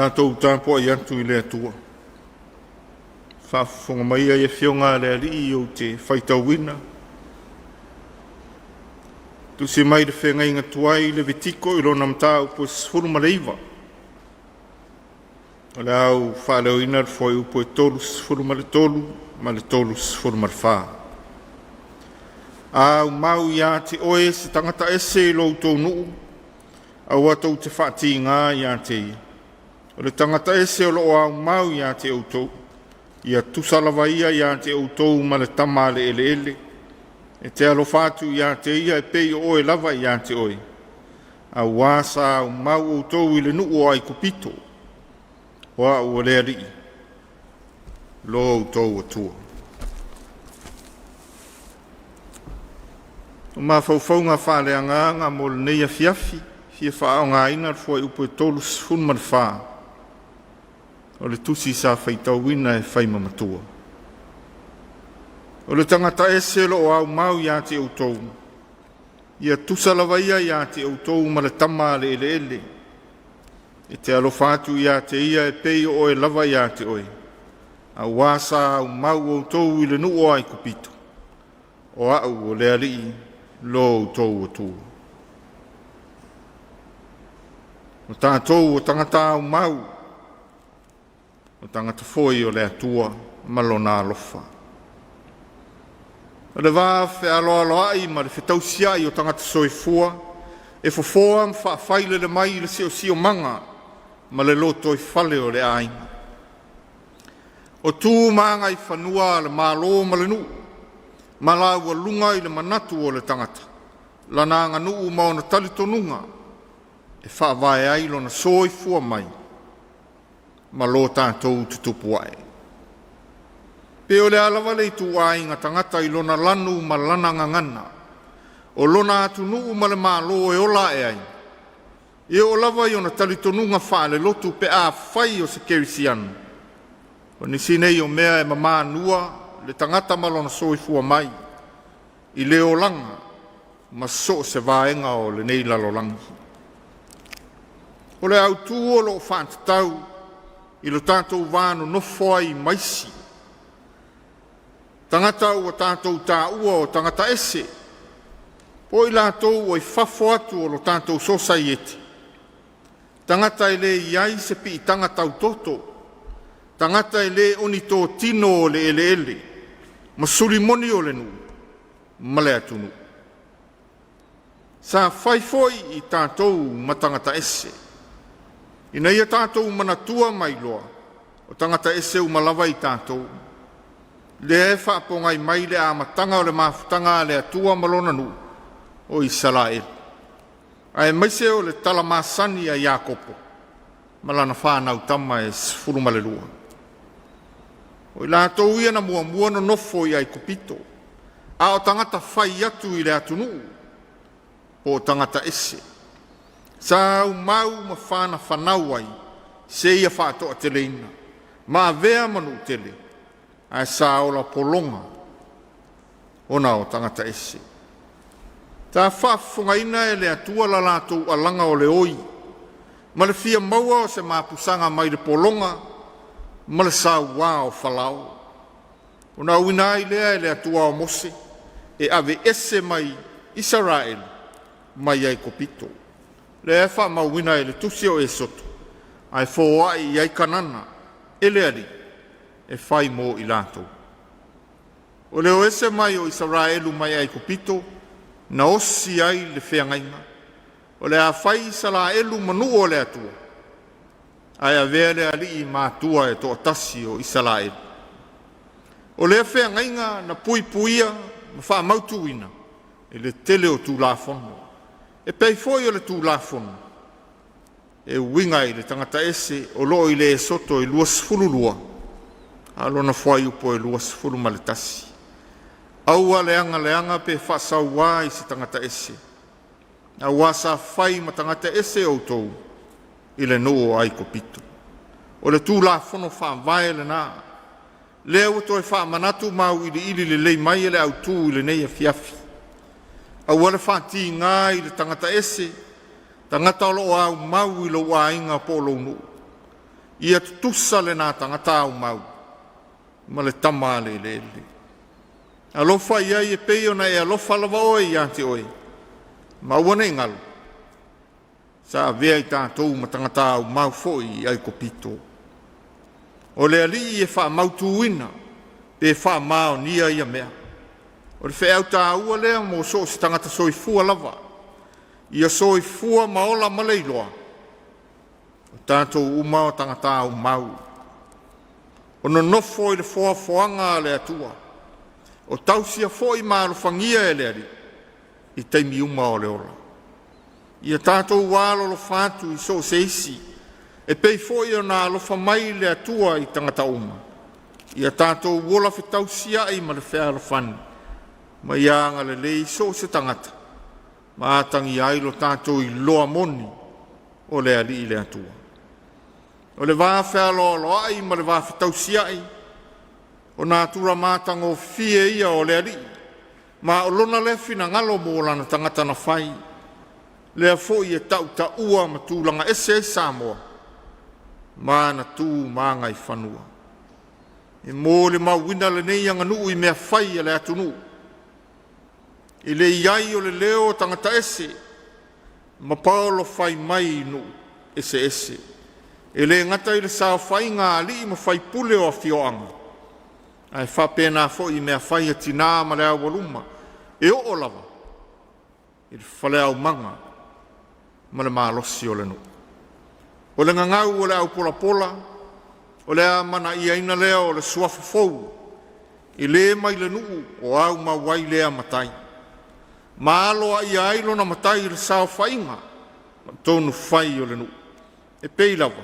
tātou tāpua i atu I le atua. Whaafonga mai ai e whionga le ali I o te whaitauina. Tu se mai le whenga inga tuai le vitiko I lona mtau po sifuru maleiva. O le au whaleo ina rfoi upo e tolu sifuru ma le tolu sifuru ma le whaa. Au mau ia te oe se tangata ese I lo tau nuu. Au atou te whaati ngā ia te ia. O le tangata ese o lo au mau ia te autou. Ia tusalawa ia te autou ma le tama le ele. E te alofatu ia te ia e pei oe lava ia te oe. A wasa au mau autou I le nuu ai kupito. Wa ua le rii. Lo autou atua. O mawhauwhaunga whaleanga mo le nei Afiafi. Fia whaao ngā ina rfua I upo e tolu sifun ma le whaa. O le tusi sa whaitauina e whaimamatua. O le tangata ese lo o au mau ia te autou. Ia tusalawa ia te autou ma le tama le ele. E te alofatu ia te ia e pei o e lava ia te oe. A wasa au mau autou I le nuu ai kupito. O au o le alii lo autou atua. O tātou o tangata au mau. O tangata foi o le atua malona alofa. O le wā whe aloa ai ma le whetausia I o tangata soifua. E fofoa mwhawhaile le mai le sio manga ma le loto I whale o le ainga. O tū maanga I whanua le mālo ma le nuu. Ma la ua lunga I le manatu o le tangata. Lana anga nuu maona talitonunga. E whaavae ai lona soifua mai. Ma lo tātou tutupu ai. Pe o le alawa le tu ai ngā tangata I lona lanu ma lana ngangana. O lona atu nuu ma le mālo e ola e ai. E o lava I ona talitonunga wha le lotu pe a whai o se kerisianu. O nisi nei o mea e mamā nua le tangata ma lona soifua mai. I le o langa ma so se vaenga o le nei lalolangi. O le au tū o lo whantatau I lo tātou wāno nofo ai maisi. Tangata ua tātou tā ua o tangata ese. Po I lātou o I whafo atu o lo tātou society. Tangata I le iai se pi I tangata utoto. Tangata I le oni tō tino o le ele. Ma sulimoni o le nu. Ma le atunu. Sa whaifoi I tātou ma tangata ese. Ina ia tātou manatua mai loa, o tangata ese umalawa I tātou. Le e whaapongai mai le amatanga o le mafutanga le atua malona nu o Israel. Ai maise o le talamasani a Iakopo, malana whanau tama e sifuru malelua. O I lātou ia na mua no nofo I ai kupito, a o tangata whai atu I le atunu, o tangata ese. Sa mau ma whana whanau ai, se ia whātoa teleina, ma vea manu tele, ai sa ola polonga, ona o tangata ese. Tā whaafungaina e le atua la lātou alanga o le oi, ma le fia maua o se mapusanga mai le polonga, ma le sa wā o whalao. Ona uina i lea e le atua o Mose, e ave ese mai Israel, mai ai kopito. Le e wha mauina e le tusi o e soto, ai fōa I ai kanana, e le ali, e whai mō I lātou. O le o ese mai o Israelu mai ai kupito, na osi ai le wheangainga, o le a whai Israelu manu o le atua, ai a vea le ali I mātua e toa tasi o Israelu. O le wheangainga na pui puia, ma wha mautuina, e le tele o tū lafono. E pei foi o le tū lafonu. E winga I le tangata ese o loo I le soto I luas fululua. A lona foi upo I luas fulu maletasi. Aua leanga pe whasau wā I se tangata ese. A wasa whai ma tangata ese o tou I le noo ai kopito. O le tū lafonu wha vae le nā. Lea uto e wha manatu mau I le lei mai le au tū I le nei Afiafi. A wale whāti ngā I le tangata ese, tangata o lo au mau I lo wāinga po lo nu. ia tutusa le nā tangata au mau, ma le tama le le le. Alofa ia e peo na e alofa lava oe i ante oe, ma wane ngalu, sa vea i tātou ma tangata au mau foi ai kopito. O le ali e wha mautuina, pe wha mao nia ia mea. O le whea au tā ua lea mo so si tangata soifua lava, ia soifua maola maleiloa, o tātou umao tangata au mau. O no nofo i le foafoanga le atua, o tausia fo i maalofangia e le ali, i teimi uma o le ola. Ia tātou wālo lo fātu i so seisi, e pei fo i o nā lofa mai le atua i tangata uma. Ia tātou wola fe tausia i ma le whea lo fani, ma ianga le lei so se tangata, ma atangi ailo tātou i loa moni o le ali i le atua. O le wāwhea loa ai ma le wāwhi tausia i, o nā tura mātango fie ia o le ali, ma o lona le fina ngalo mo lana tangata na whai, lea fo i e tau ta ua ma tūlanga ese Samoa, ma na tū maanga i whanua. E mō le mawina le nei anga nuu i mea whai a le atunu. I le iai o le leo tangata ese, ma paolo whai mai nuu ese ese. E le ngata i le sao whai ngā ali ma whai pule o Afioanga. Ai whapena fo i mea whai a tina ma le awaluma, e o lava, i le whale au manga, ma le mālosi o le nuu. O le ngangau o le au pola pola, o le amana i aina lea o le suafa fou, i le mai le nuu o au mawai lea matai. Maaloa i ailo na matai le sao whainga, ma tonu whai o le nuu. E pei lava,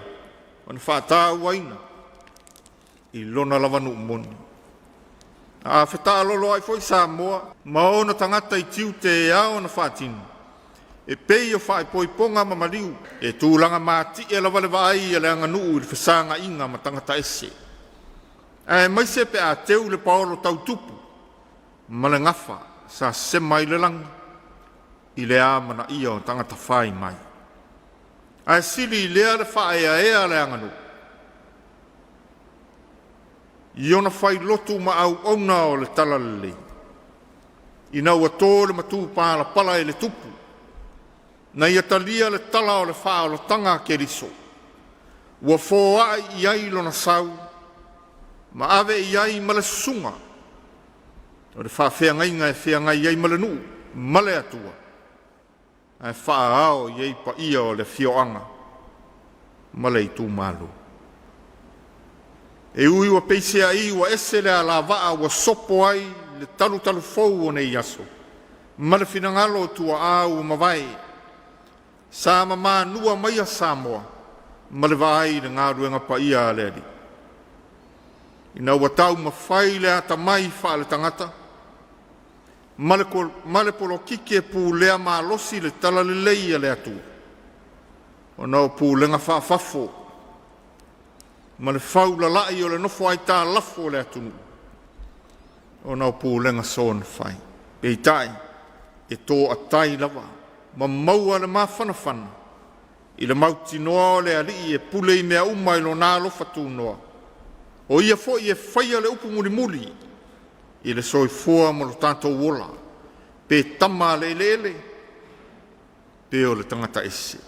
o ne whaata waina, i lona lava nuu moni. A wheta alolo ai foi Samoa, ma ona tangata i tiu te e ao na whaatinu. E pei o whae poiponga ma mariu, e tūlanga māti e lava le vai e le anga nuu i le whasanga inga ma tangata ese. E mai se pe a teu le paolo tau tupu, ma le ngafa sa se mai le langi, i le amana ia o tangata whai mai. A sili i lea le whae a ea le anga nuu. I ona whai lotu ma au ona o le tala le lei. I nau a tō le matu pāla pala e le tupu. Na ia talia le tala o le wha o le tanga ke riso. Ua fōa i ai lona sau, ma ave i ai ma le sunga. O le wha whiangainga e whiangai i ai ma le nuu, ma le atua. Ai wha ao i ai pa ia o le whioanga, ma le i tū malu. E ui ua peisea i ua ese le ala waa ua sopo ai le talu talu fou o nei aso. Ma le finangalo tua au ma vai. Sa ma nua mai a Samoa, ma le vai le ngā ruenga pa ia le ali. Ina ua tau ma whai le ata mai wha le tangata. Ma le polo kike pū lea ma losi le tala le leia le atu. O nau pū lenga wha fafo. Ma le whaula lai o le nofo ai tā lafo le atunu. O nau pū lenga son whai. Pei tai, e tō atai lava, ma maua le mawhanawhana. I le mauti noa o le ali e pule i mea umai lo nā lofa tū noa. O ia fo i e whaia le upu muli muli. I le soi fua mo lo tātou wola. Pe tama le lele, pe o le tangata ese.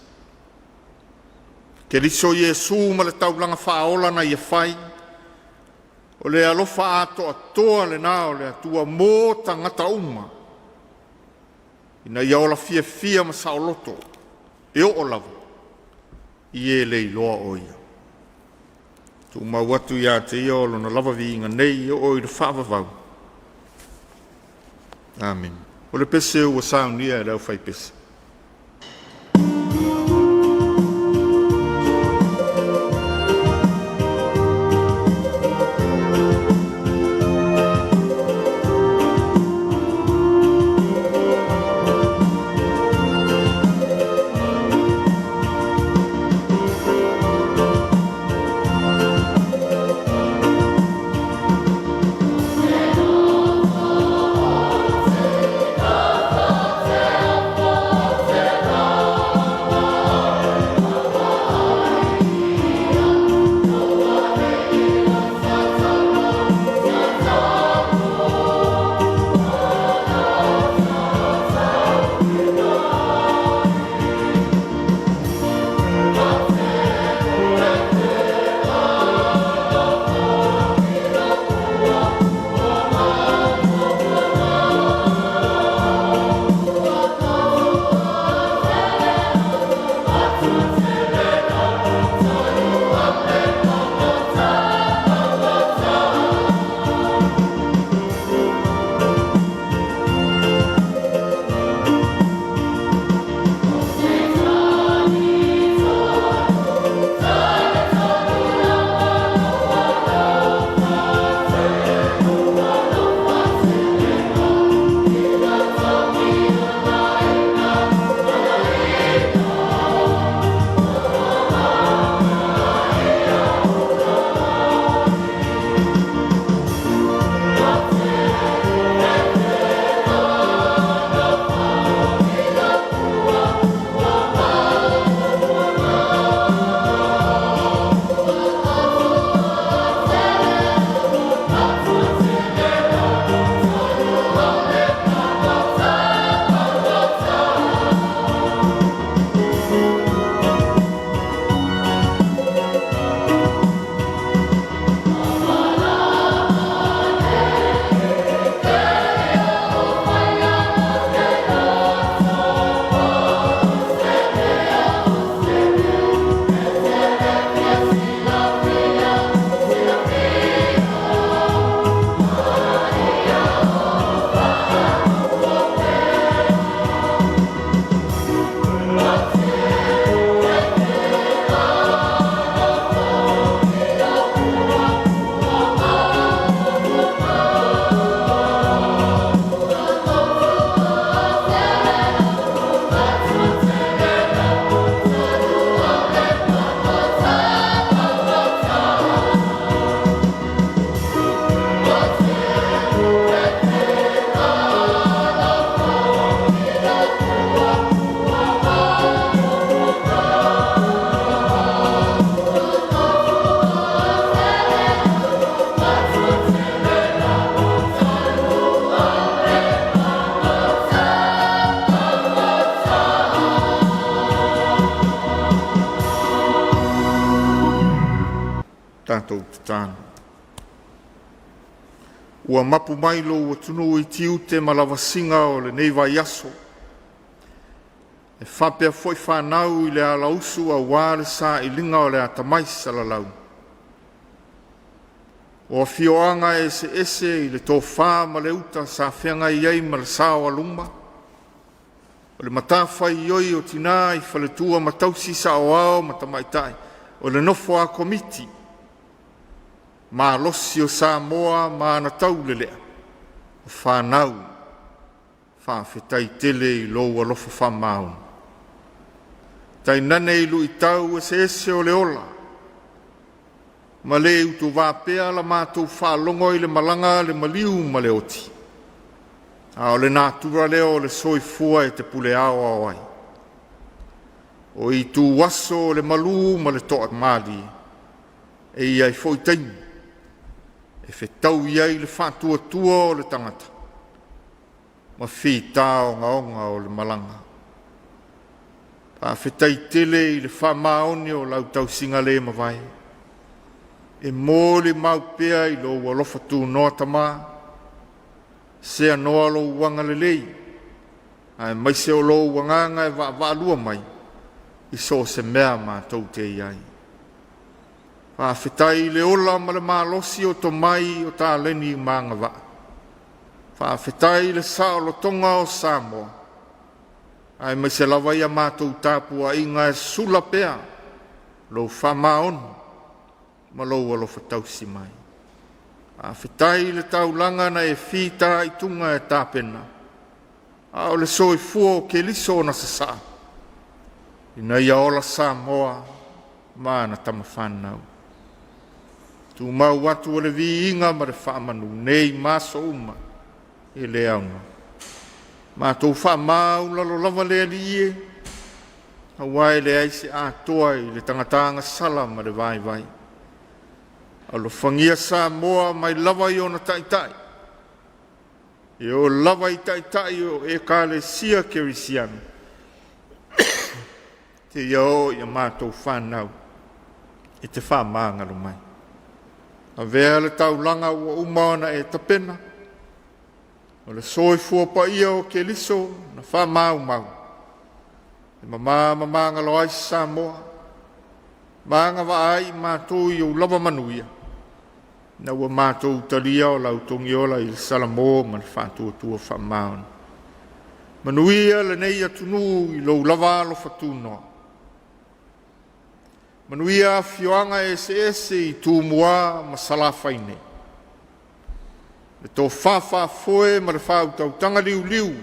Ke riso Iesu ma le taulanga whaola na ia whai, o le alofa ato atoa le nā o le atua mō tangata uma. Ina ia ola fia fia ma saoloto, e o lava, i e lei loa oia. Tu mawatu ia te ia o lona lava vi inga nei o oi le whaavavau. Amen. O le pese ua saunia e rau whai pese. tāna. Ua mapu mai lo ua tunu I tiu te malawa singa o le nei vai aso. E whapea foi whanau I le ala usu a wāle sa I linga o le atamai salalau. O fioanga ese I le tō whā ma le uta sa whianga iei ma le sao aluma. O le matawhai ioi o tina I whaletua matausi sa o ao matamaitai. O le nofo a komiti. Ma losi o Samoa ma na tau le lea. O whanau. Whawhetai tele I lo alofa whamaun. Tai nane I lu I tau ese o le ola. Ma le utu wāpea la mātou whaalongo I le malanga le maliu ma le oti. A o le nātura leo le soifua e te pule ao awai. O I tu waso le malu ma le toat mali. E iai foi taimi. E whetau iai le whātua tua o le tangata. Ma whita o ngaonga o le malanga. Pa whetai tele I le whamaoni o lau tau singa le mawai. E mōli mau pea I lo walofa tū noa tamā. Se anoa lo wanga le lei. Ai mai se o lo wanganga e waalua mai. I so se mea mātou te iai. Whawhetai le ola ma le mālosi o to mai o tā leni mānga wa. Whawhetai le saolo tonga o Samoa. Ai mai se lawai a mātou tāpua inga e sula pea. Lo whamaonu. Ma lo alofa tausi mai. A whetai le taulanga na e whita I tunga e tāpena. A o le soi fua o ke liso na sasa. Ina ia ola Samoa, ma na tama whanau. Tu mau atu o le vi inga ma le whamanu, nei maso uma, e le auna. Ma tau whamau lalo lava le alie, hawai le aise a toa I le tangatanga sala ma le vai vai. Alo whangia Samoa mai lava I ona taitai. E o lava I taitai o e kāle sia kerisiana. Te iao I a mātou whanau. E te whamangalo mai. A vea le taulanga ua umaona e tapena. O le soifua pa ia o ke liso na whamau mau. E mamangalo ai Samoa. Maanga wa ai mātou I o lava manuia. Na ua mātou talia o lau tongi ola I Salamo ma le whātua tua whamaon. Manuia le nei atunu I lau lava alo whatunoa. Manuia fioanga ese I tūmua ma salawhaine. Le tō whawhafoe ma le whautautanga liu liu.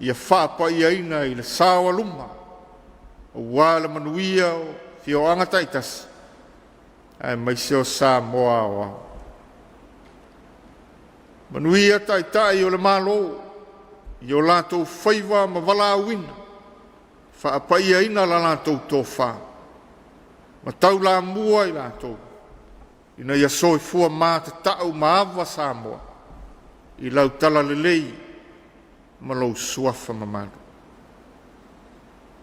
Ia whapa ia ina I le sawa luma. O wale manuia o fioanga taitas. Ai mai se o Samoa o au. Manuia taitai o le malo. I o lātou whaiva ma wala awina. Whaapaia ina la lātou tō wha. Ma tau la mua I lātou. Ina ia soi fua mā te tau ma awa Samoa. I lau tala le lei. Ma lau suafa mamaru.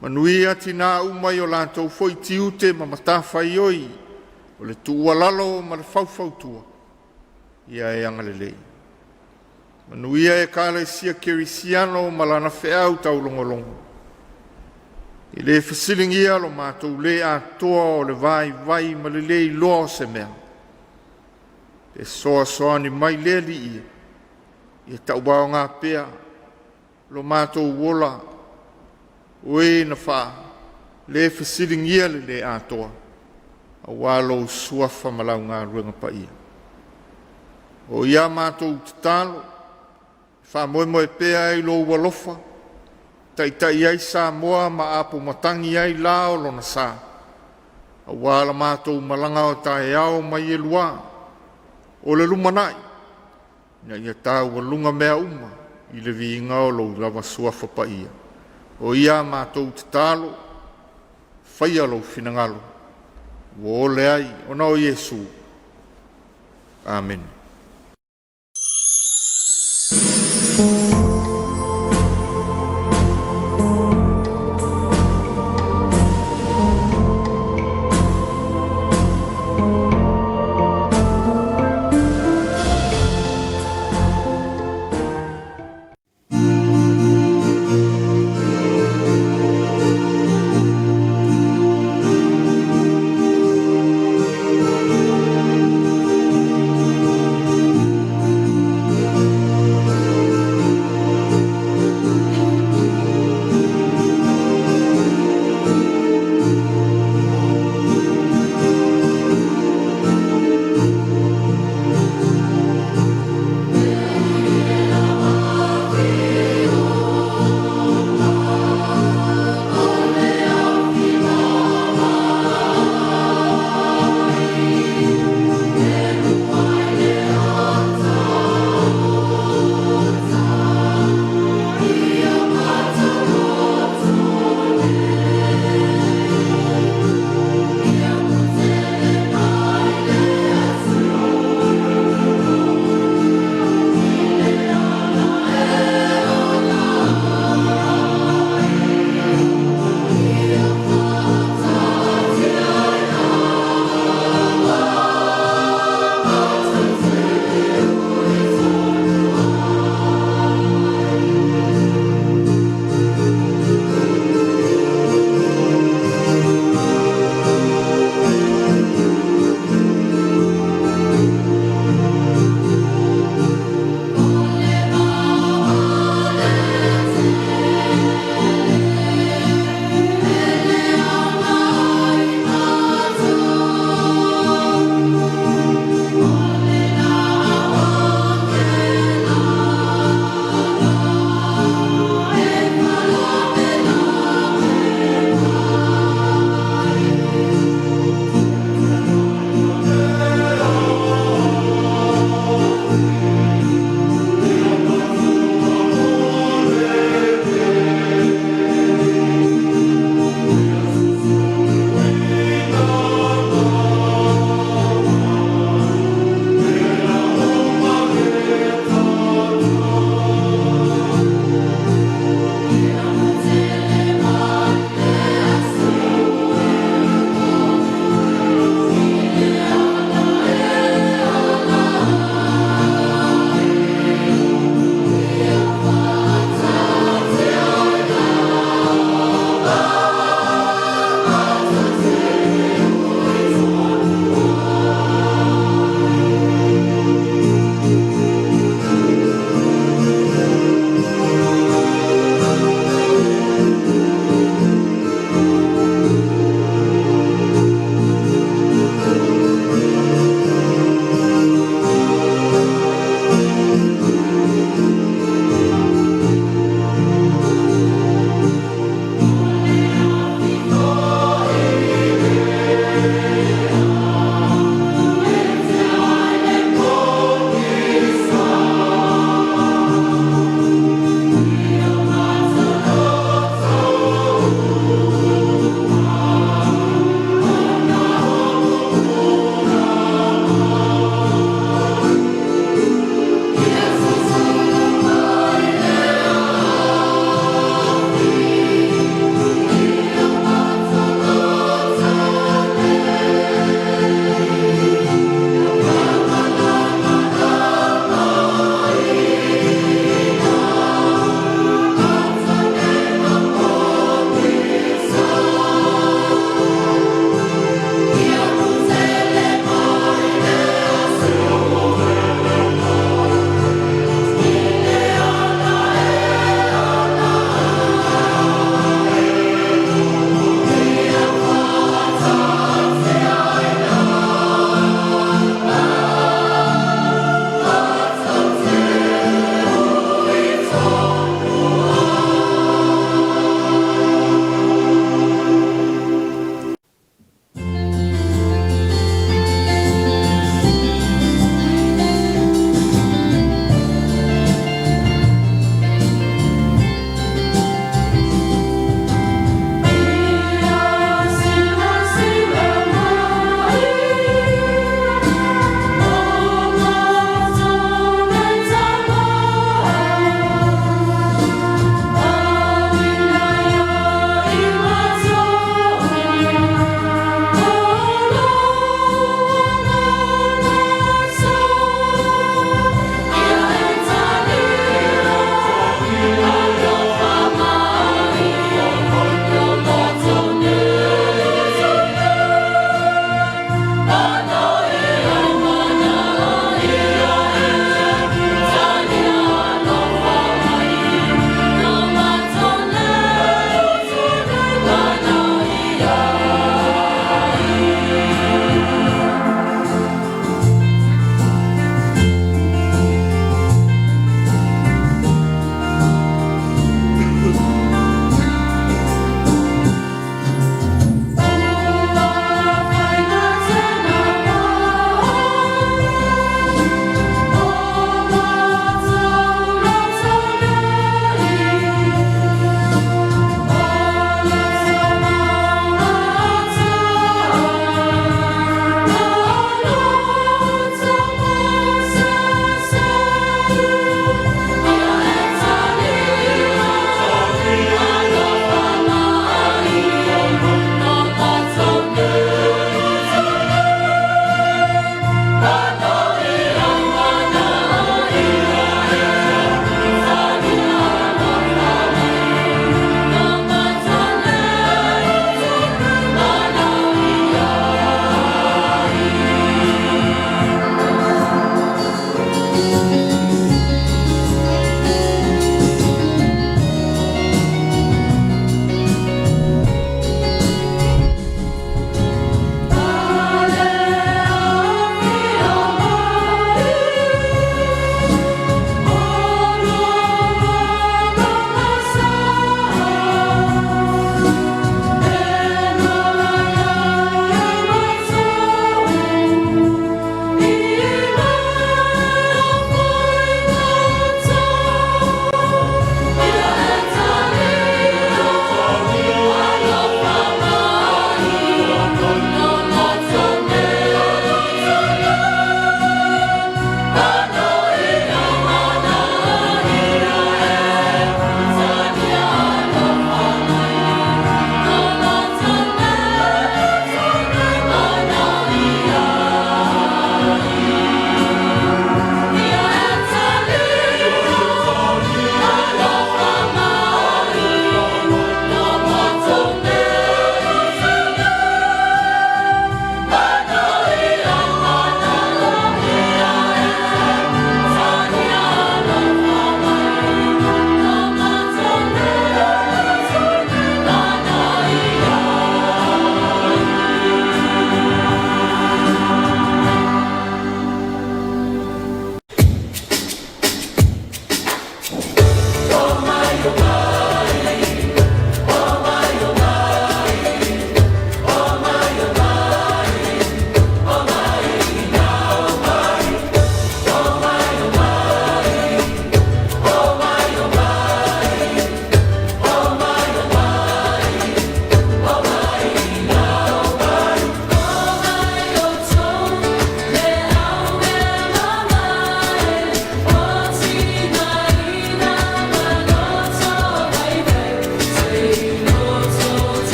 Manuia tina umai o lātou foi tiute ma matafa I oi. O le tua lalo ma le whauwhautua. Ia e anga le lei. Manuia e kāle sia kerisiano ma lana wheau tau longolongo. I le whasilingia lo mātou le a toa o le vai ma le lei loa se mea. E soa ni mai le li ia. I tau bao ngā pea. Lo mātou wola. Oe na wha. Le whasilingia le a toa. A walo suafa malau ngā ruenga pa ia. O ia mātou te talo, wha moe pea I lo walofa, taitai ai Samoa ma apo matangi ai lao lona sā. A wala mātou malanga o tae ao mai e lua, o le lumanai, na ia tau walunga mea uma, I le viinga o lo lava suafa pa ia. O ia mātou te talo, whaia lo finangalo. Wo le ai, ona o Yesu. Amen.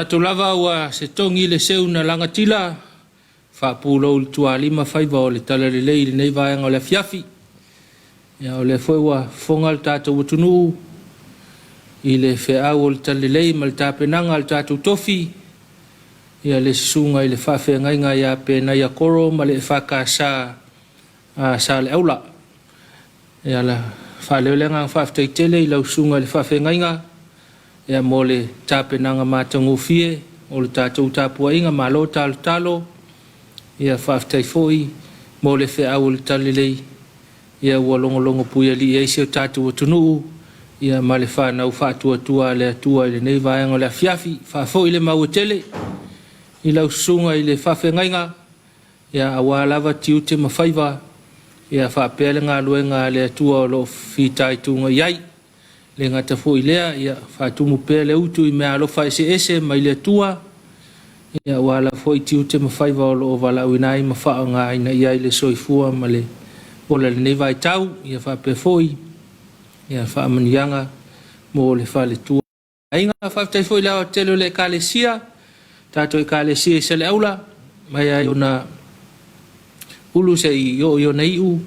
Mana tu lava wa se tongi le seu na langatila fa pulo tua lima faiva o le tala le lei nei vaenga o le Afiafi. Ia o le foi wa fonga le tātou watunu i le whea o le tala lei ma le tāpenanga le tātou tofi. Ia le sunga i le whawhengainga ia pēna ia koro ma le whakasa sa le aula. Ia la whaleulenga whawhtaitele i lau sunga i le whawhengainga. Ia mo le tāpenanga mātango fie, o le tātou Tapuaiga malo talo, ia whawhtai foi, mo le whea o le talelei, ia ua longo puia li eisi o tātou atunuu, ia ma le whanau whātua le atua i le nei vaenga le Afiafi, whafo i le mauatele, i lau sunga i le whawhengainga, ia awa lava tiu te mawhaiva, ia whapele ngā luenga le atua o lo whitaitunga iai, le ngata fo ilea ia fatumu pele utu i mea alofa ese mai le tua ia wala fo i tiu te mawhaiva o lo wala uinai mawha ngā ina ia i le soifua ma le ola le nei vai tau ia whape foi ia whaamanianga mo le whale tua ainga whaftai foi lawa telo le kalesia tato i kalesia i sele aula mai ai ona ulu se i o nei u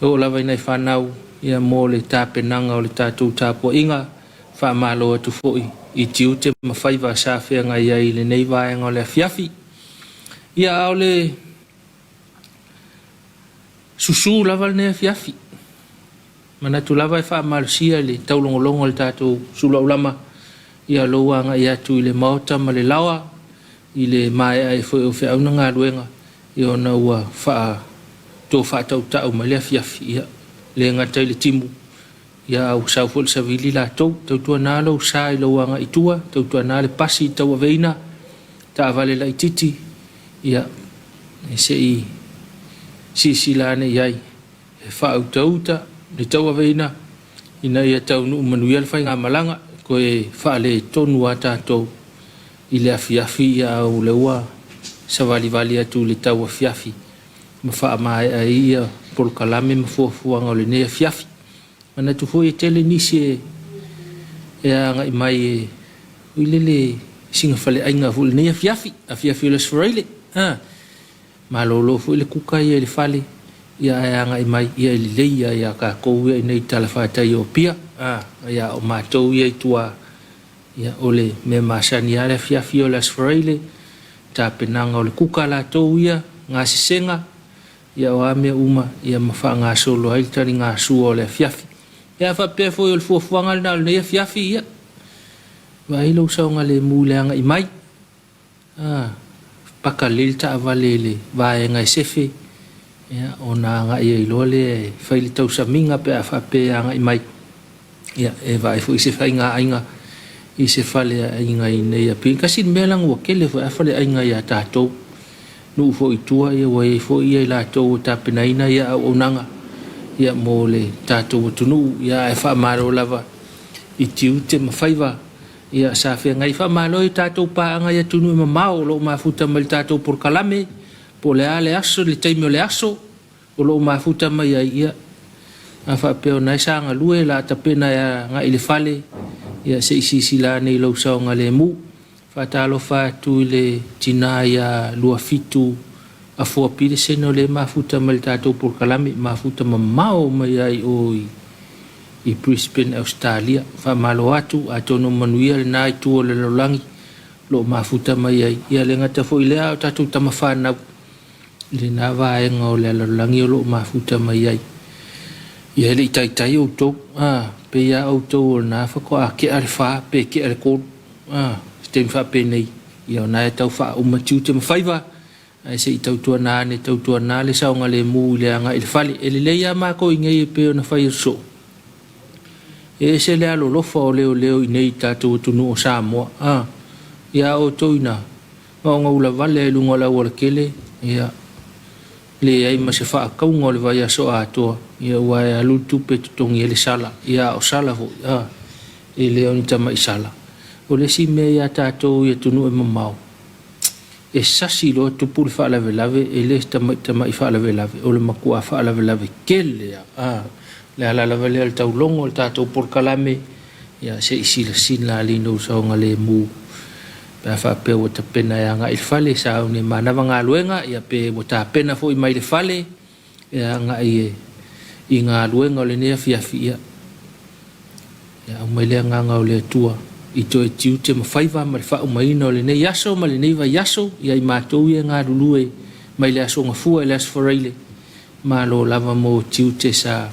o lawa inai whanau ia mo le tāpenanga o le tātou Tapuaiga whamalo atu foi i tiu te mawhaiva sa whenga ia i le nei vaenga o le Afiafi. Ia o le susu lava le Afiafi. Mana tu lava e whamalosia le taulongolongo le tātou Suluaulama ia loanga i atu i le maota ma le lawa i le mai ai foi o whiauna ngā luenga i ona ua tō whātau tau ma le Afiafi ia. Le ngata i le timu ia au sau fo le savili la tau tua nā lau sa i lauanga i tua tua nā le pasi i tau aveina ta avale la i titi ia e se i si lane iai e whaau tauta le tau aveina ina ia tau nu manuia le whainga malanga ko e whaale tonu a tātou i le Afiafi ia au le ua sa vali atu le tau Afiafi ma wha mai a ia por kalame ma fuafuanga o le nei Afiafi. Mana tu foi e tele nisi e anga i mai e uilele singa fale ainga fu le nei Afiafi o le sforeile. Ma lolo fu le kuka ia le fale ia e anga i mai ia i leia ia ka kou ia i nei talawhatai o pia. Ia o mātou ia i tua ia o le me masani a le Afiafi o le sforeile ta penanga o le kuka la tau ia ngā sisenga ia o ame uma ia mawha ngā solo hai tari ngā sua o le Afiafi. Ia whapea foi o le fuafuanga le nālu nei Afiafi ia. Wa ilo saunga le mūleanga i mai. Paka lele ta avale le vaenga i sefe. Ia o nā ngā ia ilo le whaile tau saminga pe a whapea anga i mai. Ia e vai foi se whainga ainga i se whale ainga i nei api. Kasi melang wakele foi a whale ainga i a tātou. Nu fo i tua ia wa i fo ia i la tau tāpenaina ia au onanga ia mo le tātou atunu ia e whaamaro lava i tiu te mawhaiva ia sa whenga i whaamaro i tātou pāanga ia tunu i mamao lo mafuta ma le tātou por kalame po le a le aso le taimi o le aso o lo mafuta ma ia a whapeo nai sanga lue la tapena ia ngā i le whale ia se isi la nei lau sao ngā le mu Fatalo fatu le tina ya lua fitu a fua pile seno le mafuta mal tatou por kalame mafuta mamao mai ai o i Brisbane Australia fa malo atu atono manuia na i tu le lolangi lo mafuta mai ai ia le ngata fo ile a tatou tamafana le na vai ngo le lolangi lo mafuta mai ai ia le tai o to pe ya o to na fa ko a ke alfa pe ke al ko tem fa penei ia na tau fa uma tiu te mawhaiva ai se i tau tua nā le saunga le mū le anga i le whale e le leia mako i ngai e peo na whai so e se le alo lofa o leo i nei tātou tunu o Samoa ia o toina maonga ula vale e lunga la ua kele ia le ai ma se wha kaunga o le vai aso a toa ia ua e alutu pe tutongi e le sala ia o sala ho e leo ni tama i sala o le si me ia tātou ia tunu e mamau. E sasi lo tupu le whaalawelawe e le tama i whaalawelawe o le makua whaalawelawe kele le alalawe le al tau longo le tātou por kalame ia se isi la sin la lino saonga le mu pe fa pe o te pena ya nga ilfale sa ni mana nga luenga ia pe o ta pena fo i mai le fale ia nga i nga luenga le ne Afiafi ia o mai le nga o le tua i to e tiu te mawhaiva ma le wha o mai no le ne yaso ma le neiva yaso ia i mātou ia ngā rulue mai le aso ngafua i le aso whareile ma lo lava mo tiu te sa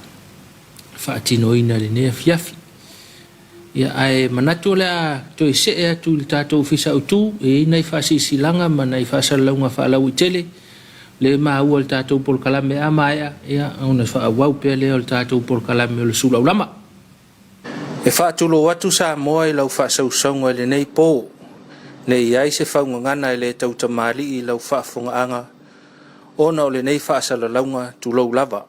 wha atino ina le ne Afiafi ia ai manatu le a to i se e atu le tātou fisa utu e nei whasi silanga ma nei whasa launga whaalau i tele le maa ua le tātou por kalame a maia ia ona wha awau pia leo le tātou por kalame o le Suluaulama e whaatulo watu Samoa i lau whaasausonga le nei pō nei ai se whaungangana i le tau tamali i lau whaafongaanga ona o le nei whaasala launga tu lau lava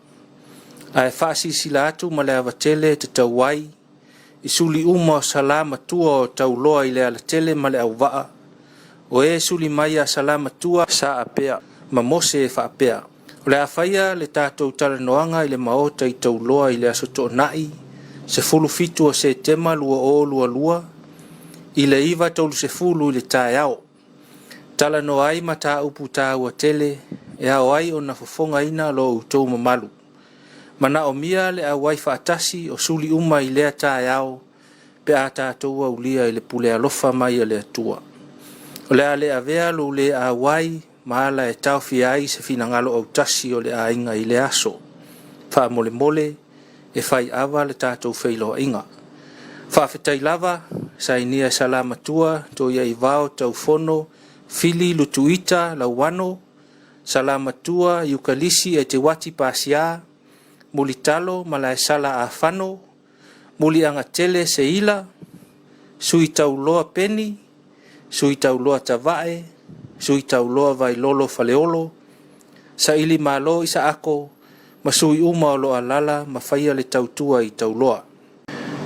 ai whaasi sila atu ma le avatele te tauai i suli uma salama tua o tau loa i le ala tele ma le au waa o e suli mai a salama tua sa apea ma mose e whaapea o le awhaia le tātou tala noanga i le maota i tau loa i le asoto nai se fulu fitu o se tema lua o lua i le iwa taulu se fulu i le tae au tala no ai ma ta upu ta ua tele e au ai o na fofonga ina lo utou mamalu mana o mia le a wai whaatasi o suli uma i lea tae au pe a tātou au lia i le pule alofa mai a le atua o le a le a vea lo le a wai maala e tau fi ai se fina ngalo au tasi o le a inga i le aso wha mole mole e whai awa le tātou whailo inga. Whawhetai lava, sa inia salama tua, to ia i vao tau fono, fili lutuita la wano, salama tua, yukalisi e te wati pasia, muli talo, malae sala a whano, muli anga tele se ila, sui tau loa peni, sui tau loa tavae, sui tau loa vai lolo faleolo, sa ili malo isa ako, masui uma o loa lala ma whaia le tautua i tau loa.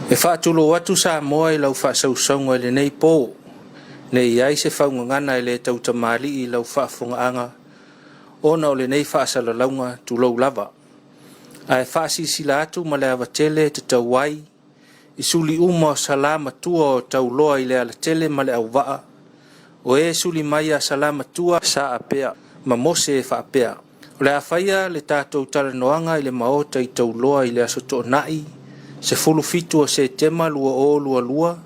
E whaatulo watu Samoa i lau whaasausonga i le nei pō, nei ai se whaungangana i le tautamali i lau whaafongaanga, ona o le nei whaasala launga tu lau lava. Ai whaasi sila atu ma le avatele te tauai, i suli uma o salama tua o tau loa i le ala tele ma le au waa, o e suli mai a salama tua sa apea, ma mose e whaapea. O le awhaia le tātou tala noanga i le maota i tau loa i le asoto nai, se fulu fitu o se tema lua o lua,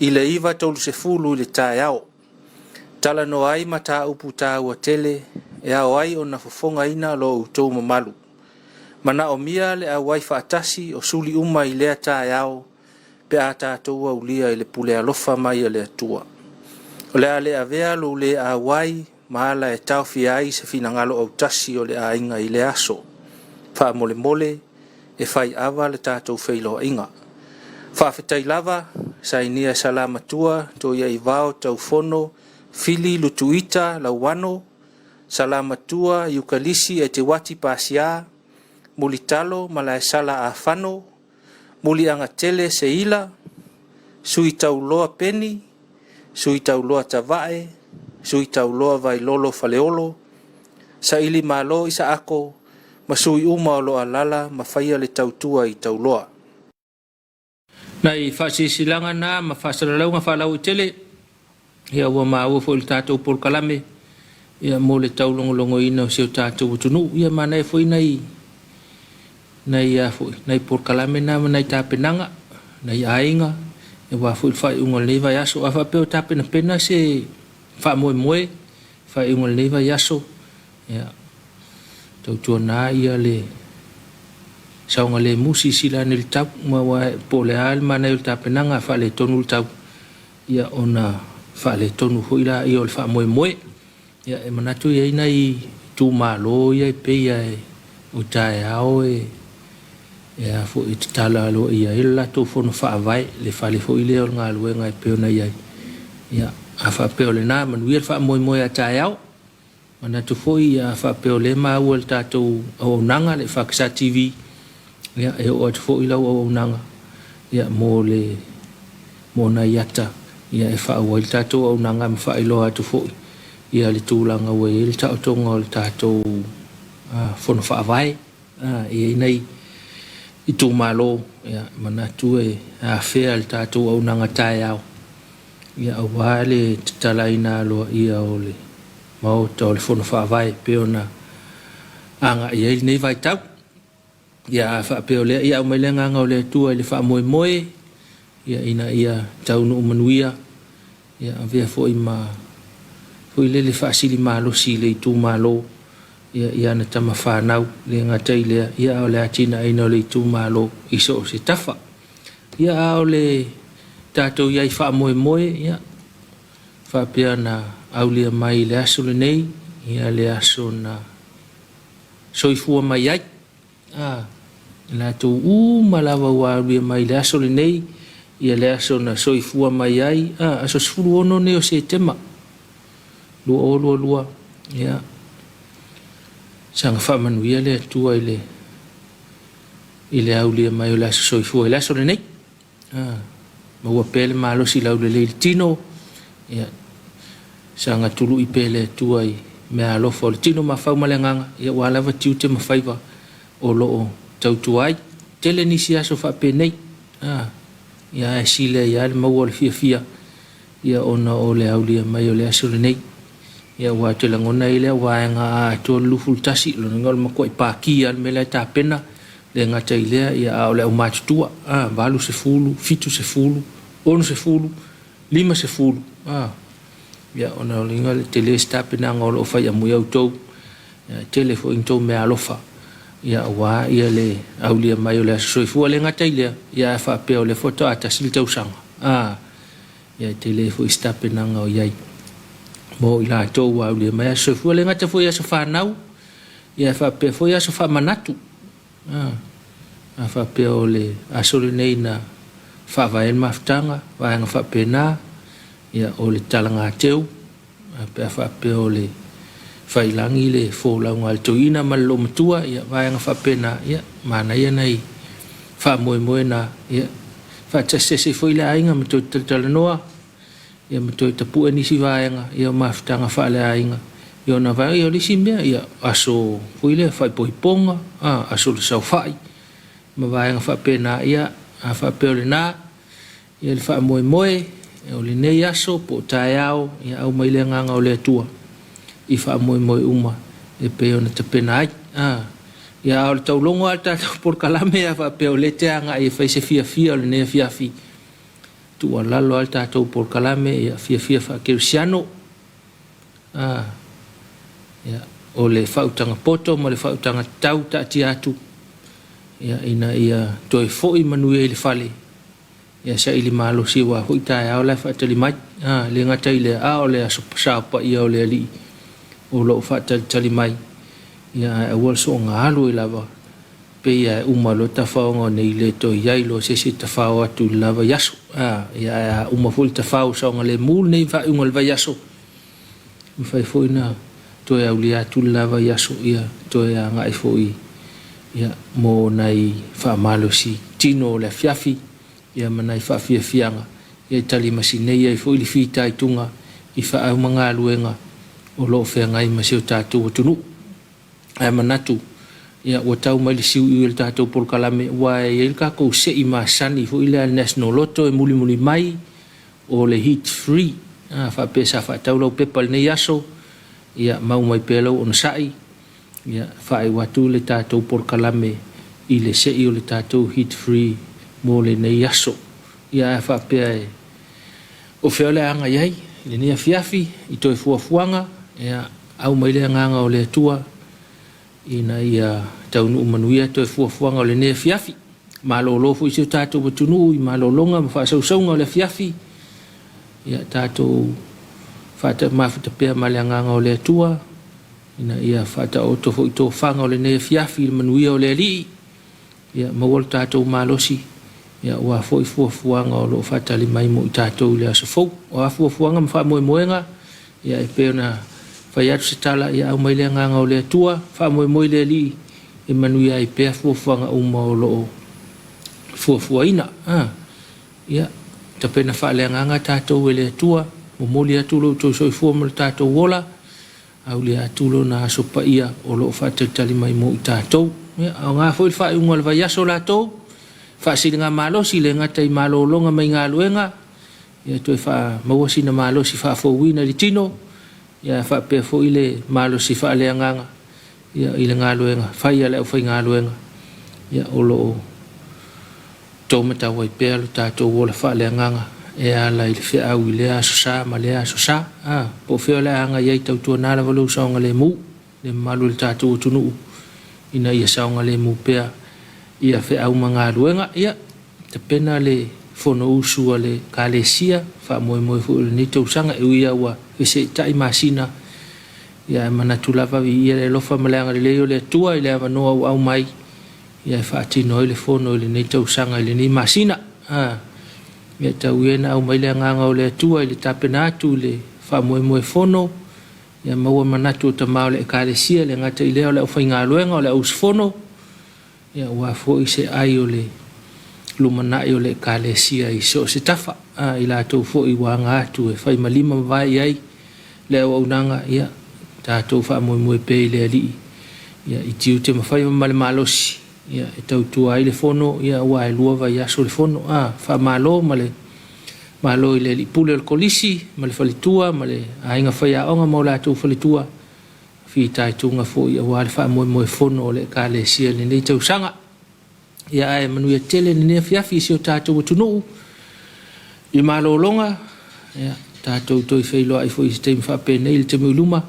i le iwa taulu se fulu i le tae au. Tala no ai ma tā upu tā ua tele, e au ai o na fofonga ina lo utou mamalu. Mana o mia le au ai whaatasi o suli uma i lea tae au, pe a tātou au lia i le pule alofa mai a le atua. O le a le avea lo le au ai, maala e tau fi ai se fina ngalo au tasi o le a inga i le aso. Wha mole mole, e whai awa le tātou whailo inga. Whawhetai lava, sa inia salama tua, to ia i vao tau fono, fili lutuita la wano, salama tua, yukalisi e te wati pasia, muli talo, malae sala a whano, muli anga tele se ila, sui tau loa peni, sui tau loa tavae, sui tau loa vai lolo faleolo, sa ili malo isa ako, masui uma o loa lala, ma whaia le tautua i tau loa. Nei whasisilanga na, ma whasaralau ngā whalau i tele, ia ua maa fo il tātou por kalame, ia mo le tau longolongo ina o seo tātou utunu, ia ma nei fwoi nei, nei por kalame na, nei tāpenanga, nei ainga, ia wa fwoi whai unga leva yaso, a whapeo tāpena pena se wha moe, whai unga leva yaso, ia, tautua nā ia le saunga le musi sila ni le tau ma wa po le al mana il tapenanga fa le tonu le tau ia ona fa le tonu hoila ia o le fa moe ia e manatu ia ina i tu malo ia pe ia o tae ao ia fo i tala lo ia ila tu fo no fa vai le fa le fo ile o nga luenga e pe ona ia a fa pe o le na manu ia fa moe a tae ao mana tu foi a fa peole ma o tatou o nanga le EFKS TV ya e o tu foi la o nanga ya mo na yata ya e fa o tatou o nanga ma fa ilo atu foi ya le tulanga o le tatou ngol tatou fo no fa vai e nei i tu malo ya mana tu e a fe al tatou o nanga tai ao ia awale talaina lo ia ole mau tole fono fa vai peona anga ia nei vai tau ia fa peole ia umelenga ngole tua le fa moe moe ia ina ia tau no manuia ia avea foi ma foi le fa sili malo si le tu malo ia na tama fa nau le ngatai le ia ole atina ina le tu malo iso se tafa ia ole tato ia fa moe moe ia fa pia na aulia mai le aso le nei ia le aso na soifua mai ai la tu malawa wa aulia mai le aso le nei ia le aso na soifua mai ai aso sfulu ono ne o se tema lua ia sanga fa manuia le tua ile aulia mai le aso soifua le aso le nei ma ua pele malo si lau le tino ia sanga tulu i pele tuai me alofa le tino ma fau malenganga ia wala va tiu te mafaiva o loo tau tuai tele nisi aso fa penei ia sile ia le mau le fia ia ona o le aulia mai o le aso le nei ia wa te langona ile wa nga to luful tasi lo ngol makoi paki al mele ta pena le ngata ile ia o le umatu tua balu se fulu fitu se fulu on se fulu lima se fulu ia ona linga le tele sta pena ngol o fa ya mu auto telefo into me alofa ia wa ia le aulia mai o le soifu le ngata ile ia fa pe o le foto ata sil tau sanga ia telefo sta pena ngol ia mo ila to wa aulia mai soifu le ngata fo ia so fa nau ia fa pe fo ia so fa manatu fa pe o le asole nei na fa vai maftanga va nga fa pena ia o le talanga teu pe fa pe o le failangi le fo la ngal toina malo mtua ia va nga fa pena ia mana ia nei fa moe na ia fa se foi la inga mto talanoa ia mto tapu ni si va nga ia maftanga fa la inga ia na va ia le simbia ia aso foi le fa poiponga aso le sau fai ma va nga fa pena ia fa peole na ia le fa moe o le nei aso po taiao ia au mai le nganga o le tua i fa moe uma e peo na te pena ai ia o le taulongo alta por kalame ia fa peole te anga i fa se fia o le nei Afiafi tu alalo alta tau por kalame ia fia fa kirsiano ia o le fautanga poto ma le fautanga tau ta tiatu ia ina ia toi foi manuel fale ia sa ili malo siwa huita ya ola fa tali mai le ngata ile o le sa pa ia o le ali o lo fa tali mai ia wol so ngalo lava pe ia umalo ta fa ngo nei le to ia lo se ta fa o tu lava yaso ia uma ful ta fa o so ngale mul nei fa ngol va yaso fa foi na to ia ulia tu lava yaso ia to ia ngai foi ia mo nai fa malo si tino le Afiafi ia manai fa fianga ia tali masine ia foi li fita itunga i fa au manga luenga o lo fe ngai masio tatu tunu ai manatu ia o tau mai siu i tatu por kalame wa ia ka ko se i masani foi le national lotto e muli mai o le hit free fa pesa fa tau lo pepal ne yaso ia mau mai pelo on sai ia fa ai watu le tatu por kalame i le se i le tatu hit free mo le nei yaso ia fa pe o feole anga yai le nei Afiafi i toi fuafuanga ia au mai le nganga o le tua ina ia taunu manuia toi fuafuanga o le nei Afiafi malo lo fu i tatu butunu i malo longa ma fa sausonga o le Afiafi ia tatu fa ta ma fa pe ma le nganga o le tua ina ia fa ta o to fu to fanga o le nei Afiafi manuia o le ali ia ma wol tatu malosi ia wa foi fuafuanga o lo fatali mai mo tatou le aso fou o fuafuanga ma fa moemoenga ia e pena fa ia tala ia au mai le nganga o le tua fa moe le li e manuia i pe fuafuanga uma o lo fuafuaina ia ta pena fa le nganga tatou le tua mo moli atulo to so fu mo tatou wola au le atulo na aso pa ia o lo fatali mai mo tatou ia nga foi fa un al va ya solato fa si nga malo si le ngata i malo longa mai nga luenga ia toi fa mawasi na malo si fa fo wina li tino ia fa pe fo ile malo si fa le nganga ia ile ngaluenga fa ia le fa ngaluenga ia olo tomata wai pe lo tato wola fa le nganga e ala ile fe au ile aso ma le aso po fe le anga ia tau tu na la volu so ngale mu le malo le tato tunu ina ia sa ngale mu pe ia fe au mangaluenga ia te pena le fono usu ale kalesia fa mo fu ni to sanga e ia wa se tai masina ia mana tulava ia le lofa malanga le le tua ile ava no au mai ia fa tino le fono le ni to sanga le ni masina ia tau ena au mai le nganga le tua ile tapena tu le fa mo fono ia mau mana tu ta mau le kalesia le ngata ile le fa ngaluenga le us fono ia wa fo se ai ole lumana yo le kalesia i so se tafa ila to fo i wanga tu e fai malima vai ai le o nanga ia ta to fa mo pe le ali ia i tiu te mafai mal malosi ia e tau tu ai le fono ia wa e lua vai aso le fono fa malo malo ile li pule el kolisi male falitua male ainga fai a onga mo la tu falitua fi tai tunga fo ia wa fa mo fono le kalesia le nei tau sanga ia e manu ia tele ni Afiafi si o tātou tunu i malolonga ia tātou toi whailo ai fo i se teim whape nei le te muluma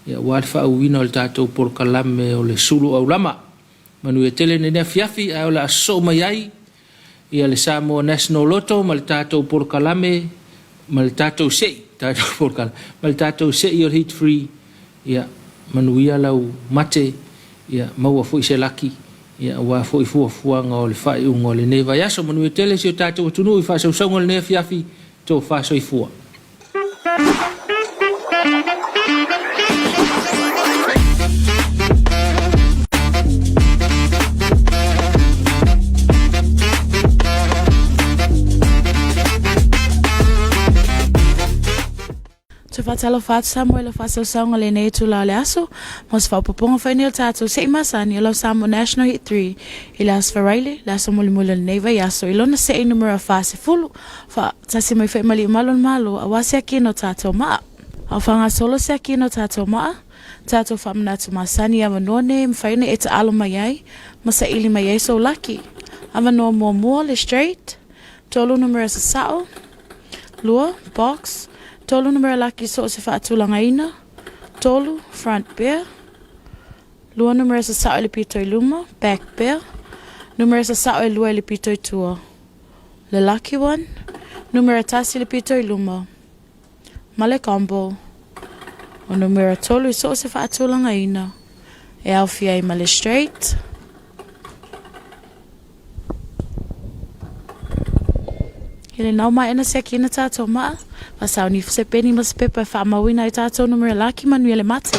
ia wale wha uwina o le tātou por kalame o le Suluaulama manu ia tele ni Afiafi ai o le aso mai ai ia le Samoa National Lotto ma le tātou por kalame ma le tātou sei tātou por kalame ma le tātou sei o hit free ia manu ia lau mate ia maua fo i se laki ia wa fo i fua nga le fai ungo le neva ya so manu tele si tato tunu i fa so so le ne Afiafi to fa so i fua Fatalo fat Samuel faso songa le nei tu la le aso mos fa poponga fa nil tato se masani lo Samoa National Hit 3 ilas faraile la so mul neva yaso ilona se numero fa se fulu fa tasi mai fa mali malon malo awase kino tato ma afanga solo se kino tato ma tato fa mnatu masani ya manone mfaine eta aloma yai masa ili mai so lucky amano mo le straight tolo numero sa sao lua box tolu numero laki so se faatulanga ina tolu front bear lua numero sa sao le pito luma back bear numero sa sao e lua le pito tua le lucky one numero tasi le pito luma male combo o numero tolu so se faatulanga ina e alfia male straight ele não mais na sequina tá toma passar ni se peni mas pepa fa mawina tá to numero laki manuele mate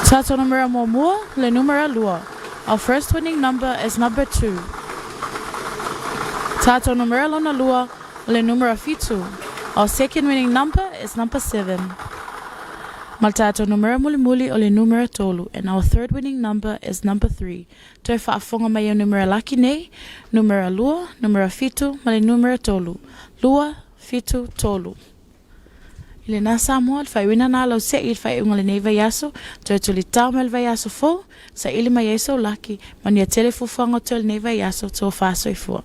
tá to numero momo le numero lua. Our first winning number is number 2. Tato numero na lua le numero fitu. Our second winning number is number 7. Maltato numero muli o le numero tolu. And our third winning number is number 3. Toi fa afonga mai o numero laki nei, numero lua, numero fitu, ma le numero tolu. Lua, fitu, tolu. Ile na Samoa fai wina na lo se il fai unga le neva yaso to to li tau mel va yaso fo sa ile mai yaso laki mania telefo fanga to le neva yaso to fa so i fo